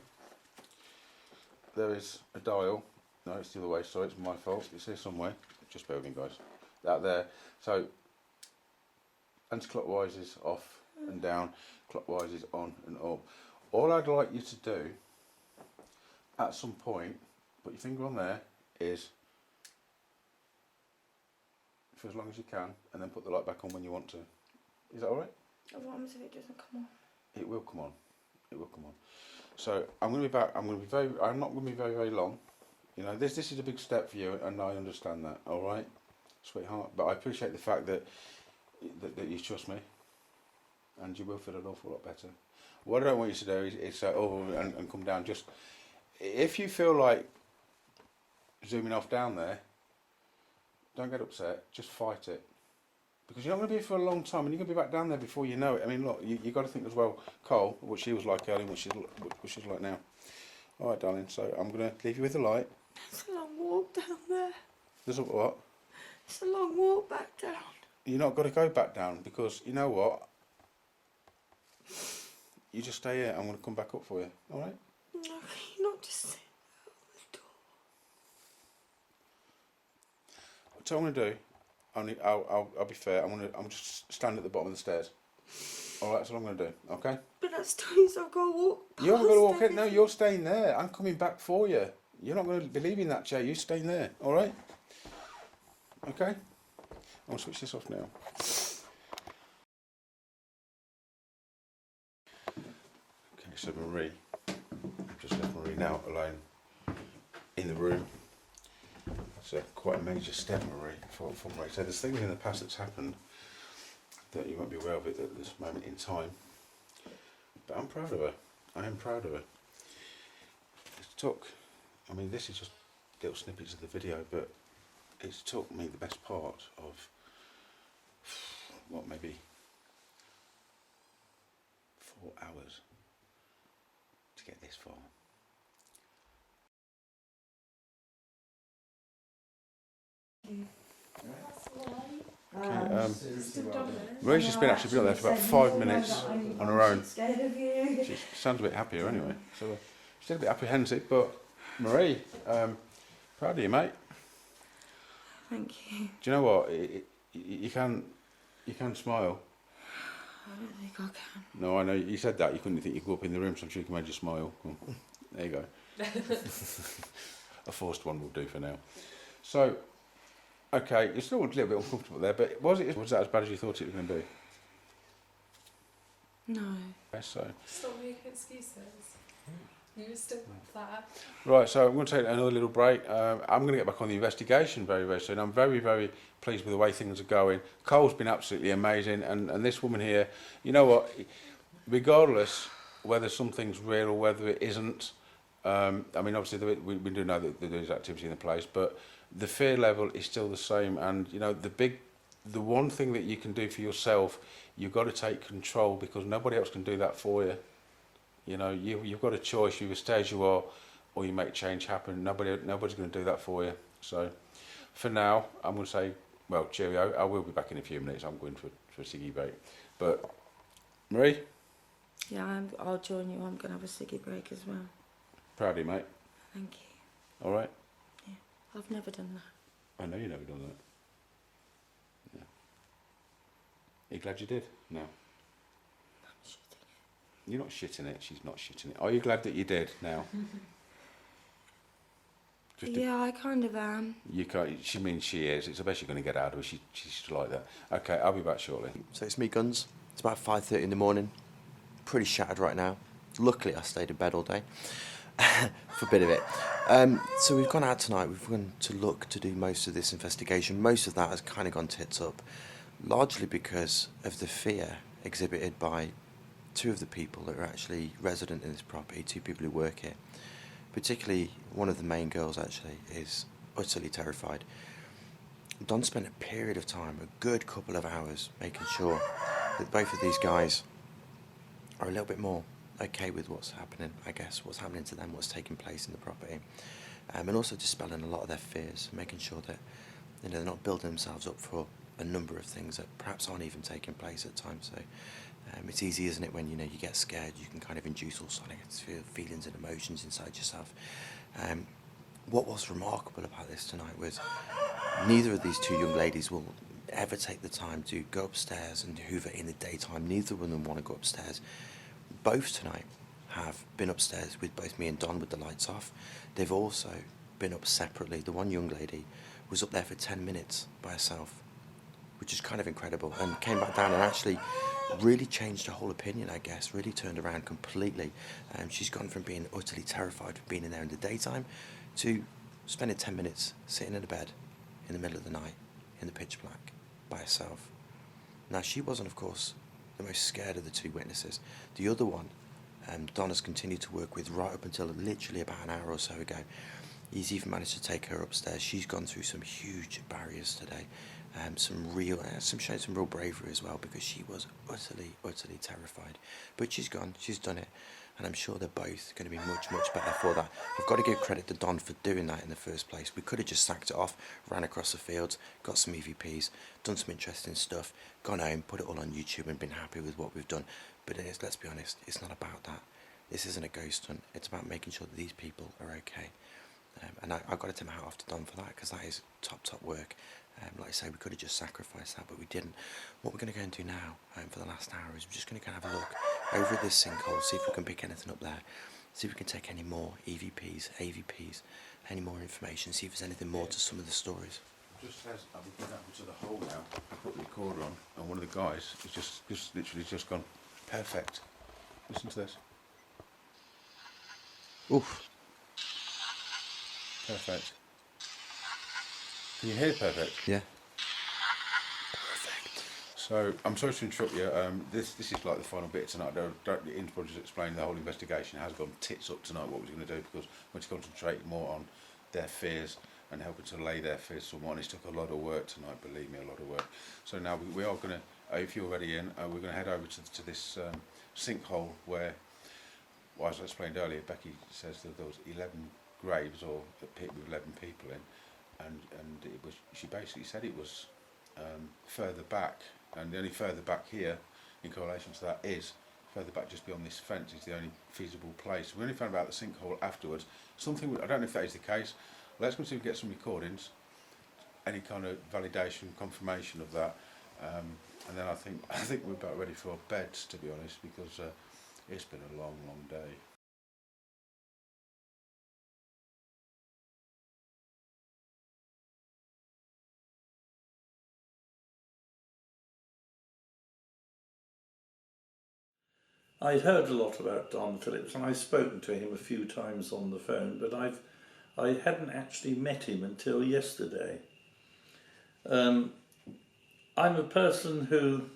there is a dial. No, it's the other way, sorry, it's my fault. It's here somewhere. Just bear with me, guys. That there. So, anti-clockwise is off and down, clockwise is on and up. All I'd like you to do, at some point, put your finger on there, is for as long as you can, and then put the light back on when you want to. Is that all right? What happens if it doesn't come on? It will come on. It will come on. So I'm going to be back. I'm not going to be very, very long. You know, this is a big step for you, and I understand that. All right, sweetheart. But I appreciate the fact that you trust me, and you will feel an awful lot better. What I don't want you to do is and come down. Just if you feel like zooming off down there, don't get upset. Just fight it. Because you're not going to be here for a long time, and you're going to be back down there before you know it. I mean, look, you got to think as well, Cole, what she was like earlier, what she's like now. All right, darling. So I'm going to leave you with the light. It's a long walk down there. There's a what? It's a long walk back down. You're not got to go back down because you know what? You just stay here. I'm going to come back up for you. All right? No, you're not just sitting at the door. What I'm going to do? I'll be fair. I'm just stand at the bottom of the stairs. All right, that's what I'm going to do. Okay. But that's times I've got to walk past. You're not going to walk in. No, you're staying there. I'm coming back for you. You're not going to be leaving that chair. You're staying there. All right. Okay. I'll switch this off now. Okay, so Marie, I've just left Marie now alone in the room. So quite a major step, Marie, for Marie. So there's things in the past that's happened that you won't be aware of it at this moment in time. But I'm proud of her. I am proud of her. It took, I mean, this is just little snippets of the video, but it's took me the best part of, what, maybe 4 hours to get this far. Marie's just been actually been up there for about 5 minutes on her own. Scared of you. She sounds a bit happier anyway, so she's a bit apprehensive, but Marie, proud of you, mate. Thank you. Do you know what? You can smile. I don't think I can. No, I know you said that. You couldn't think you could go up in the room, so I'm sure you can make you smile. Cool. There you go. A forced one will do for now. So, okay, you still looked a little bit uncomfortable there, but was that as bad as you thought it was going to be? No. Okay, so. Stop making excuses. You were still there. Right, so I'm going to take another little break. I'm going to get back on the investigation very, very soon. I'm very, very pleased with the way things are going. Cole's been absolutely amazing, and this woman here, you know what, regardless whether something's real or whether it isn't, I mean, obviously we do know that there's activity in the place, but the fear level is still the same. And you know, the one thing that you can do for yourself, you've got to take control, because nobody else can do that for you. You know, you've got a choice. You stay as you are, or you make change happen. Nobody's going to do that for you. So, for now, I'm going to say, well, cheerio. I will be back in a few minutes. I'm going for a ciggy break. But Marie. Yeah, I'll join you. I'm going to have a ciggy break as well. Proud of you, mate. Thank you. All right. Yeah, I've never done that. I know you've never done that. Yeah. Are you glad you did? No. I'm shitting it. You're not shitting it. She's not shitting it. Are you glad that you did now? Yeah, I kind of am. You can't. She means she is. It's the best you're going to get out of her. She's like that. Okay, I'll be back shortly. So it's me, Guns. It's about 5:30 in the morning. Pretty shattered right now. Luckily, I stayed in bed all day for a bit of it. So we've gone out tonight. We've gone to look to do most of this investigation. Most of that has kind of gone tits up, largely because of the fear exhibited by two of the people that are actually resident in this property, two people who work here. Particularly one of the main girls actually is utterly terrified. Don spent a period of time, a good couple of hours, making sure that both of these guys are a little bit more okay with what's happening, I guess, what's happening to them, what's taking place in the property. And also dispelling a lot of their fears, making sure that they're not building themselves up for a number of things that perhaps aren't even taking place at times. So it's easy, isn't it, when you get scared, you can kind of induce all sorts of feelings and emotions inside yourself. What was remarkable about this tonight was neither of these two young ladies will ever take the time to go upstairs and hoover in the daytime. Neither of them want to go upstairs. Both tonight have been upstairs with both me and Don with the lights off. They've also been up separately. The one young lady was up there for 10 minutes by herself which is kind of incredible, and came back down and actually really changed her whole opinion, I guess, really turned around completely. She's gone from being utterly terrified of being in there in the daytime to spending 10 minutes sitting in a bed in the middle of the night in the pitch black by herself. Now, she wasn't, of course, the most scared of the two witnesses. The other one, Don has continued to work with right up until literally about an hour or so ago. He's even managed to take her upstairs. She's gone through some huge barriers today, showing some real bravery as well, because she was utterly terrified. But she's gone, she's done it, and I'm sure they're both going to be much better for that. I've got to give credit to Don for doing that in the first place. We could have just sacked it off, ran across the fields, got some EVPs, done some interesting stuff, gone home, put it all on YouTube and been happy with what we've done. But let's be honest, it's not about that. This isn't a ghost hunt. It's about making sure that these people are okay. And I've got to tip my hat off to Don for that, because that is top work. Like I say, we could have just sacrificed that, but we didn't. What we're going to go and do now, for the last hour, is we're just going to go and have a look over at this sinkhole, see if we can pick anything up there, see if we can take any more EVPs, AVPs, any more information, see if there's anything more to some of the stories. Just says, I've been going up to the hole now. I put the recorder on, and one of the guys has just literally just gone, perfect. Listen to this. Oof. Perfect. Can you hear perfect? Yeah. So, I'm sorry to interrupt you. This is like the final bit tonight. The interview just explained the whole investigation has gone tits up tonight, what we're going to do, because we're to concentrate more on their fears and helping to allay their fears somewhat. It's took a lot of work tonight, believe me, a lot of work. So now we are going to, if you're already in, we're going to head over to this sinkhole where, well, as I explained earlier, Becky says that there was 11 graves, or a pit with 11 people in, and it was, she basically said it was further back, and the only further back here in correlation to that is further back just beyond this fence is the only feasible place. We only found about the sinkhole afterwards. Something, I don't know if that is the case. Let's go see if we get some recordings, any kind of validation, confirmation of that, and then I think we're about ready for our beds, to be honest, because it's been a long day. I'd heard a lot about Don Phillips, and I've spoken to him a few times on the phone, but I hadn't actually met him until yesterday. I'm a person who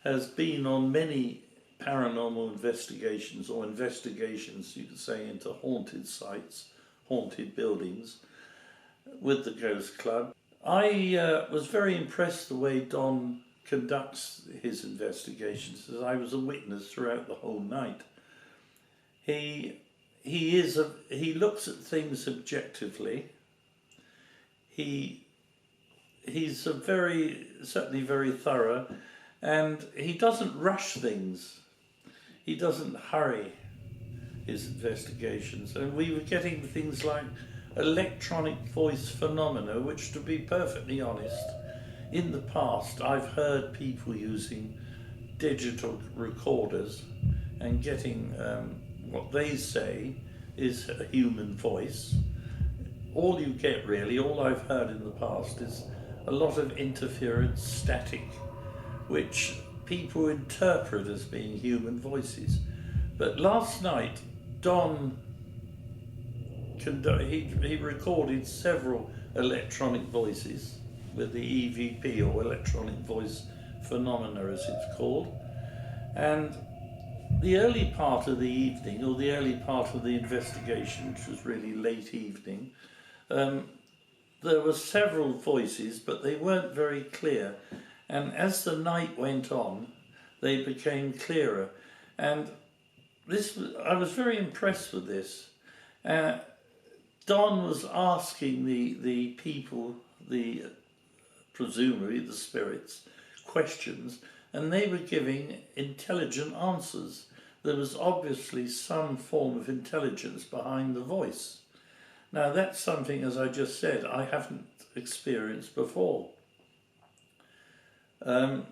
has been on many paranormal investigations, or investigations, you could say, into haunted sites, haunted buildings, with the Ghost Club. I was very impressed the way Don conducts his investigations, as I was a witness throughout the whole night. He looks at things objectively. He's certainly very thorough, and he doesn't rush things. He doesn't hurry his investigations. And we were getting things like electronic voice phenomena, which, to be perfectly honest, in the past I've heard people using digital recorders and getting what they say is a human voice. All you get, really, all I've heard in the past is a lot of interference, static, which people interpret as being human voices. But last night, Don he recorded several electronic voices with the e.v.p, or electronic voice phenomena as it's called. And the early part of the evening, or the early part of the investigation, which was really late evening, there were several voices, but they weren't very clear. And as the night went on, they became clearer. And I was very impressed with this. Don was asking the people, presumably the spirits, questions, and they were giving intelligent answers. There was obviously some form of intelligence behind the voice. Now, that's something, as I just said, I haven't experienced before. And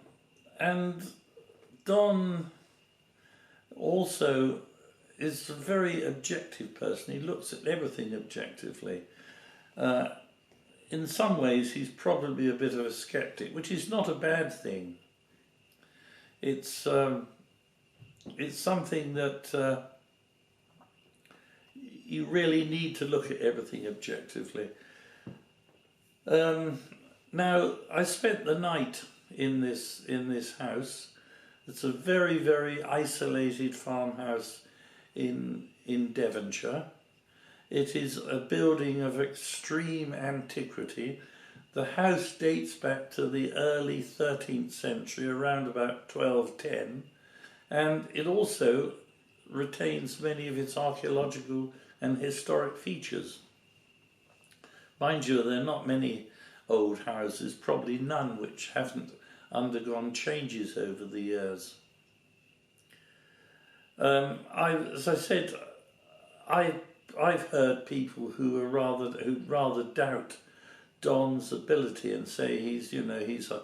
Don also is a very objective person. He looks at everything objectively. in some ways he's probably a bit of a skeptic, which is not a bad thing. It's something that you really need to look at everything objectively. Now, I spent the night in this house. It's a very, very isolated farmhouse in Devonshire. It is a building of extreme antiquity. The house dates back to the early 13th century, around about 1210, and it also retains many of its archaeological and historic features. Mind you, there are not many old houses, probably none which haven't undergone changes over the years. As I said, I've heard people who rather doubt Don's ability and say he's a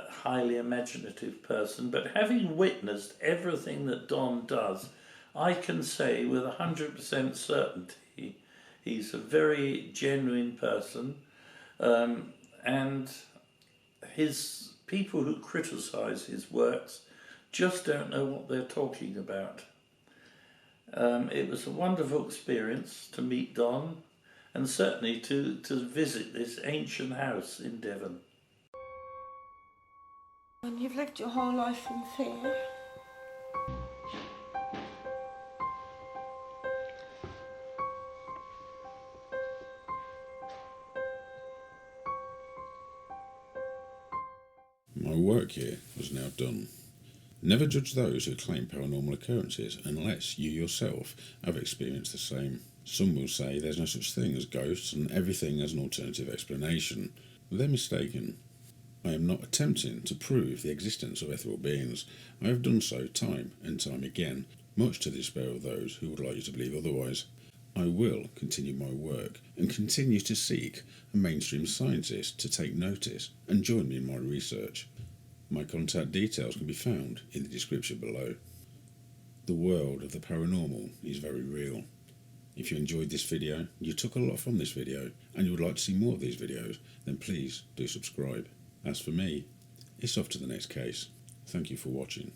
highly imaginative person. But having witnessed everything that Don does, I can say with 100% certainty he's a very genuine person, and his people who criticise his works just don't know what they're talking about. It was a wonderful experience to meet Don, and certainly to visit this ancient house in Devon. And you've lived your whole life in fear. My work here was now done. Never judge those who claim paranormal occurrences unless you yourself have experienced the same. Some will say there's no such thing as ghosts and everything has an alternative explanation. They're mistaken. I am not attempting to prove the existence of ethereal beings. I have done so time and time again, much to the despair of those who would like you to believe otherwise. I will continue my work and continue to seek a mainstream scientist to take notice and join me in my research. My contact details can be found in the description below. The world of the paranormal is very real. If you enjoyed this video, you took a lot from this video, and you would like to see more of these videos, then please do subscribe. As for me, it's off to the next case. Thank you for watching.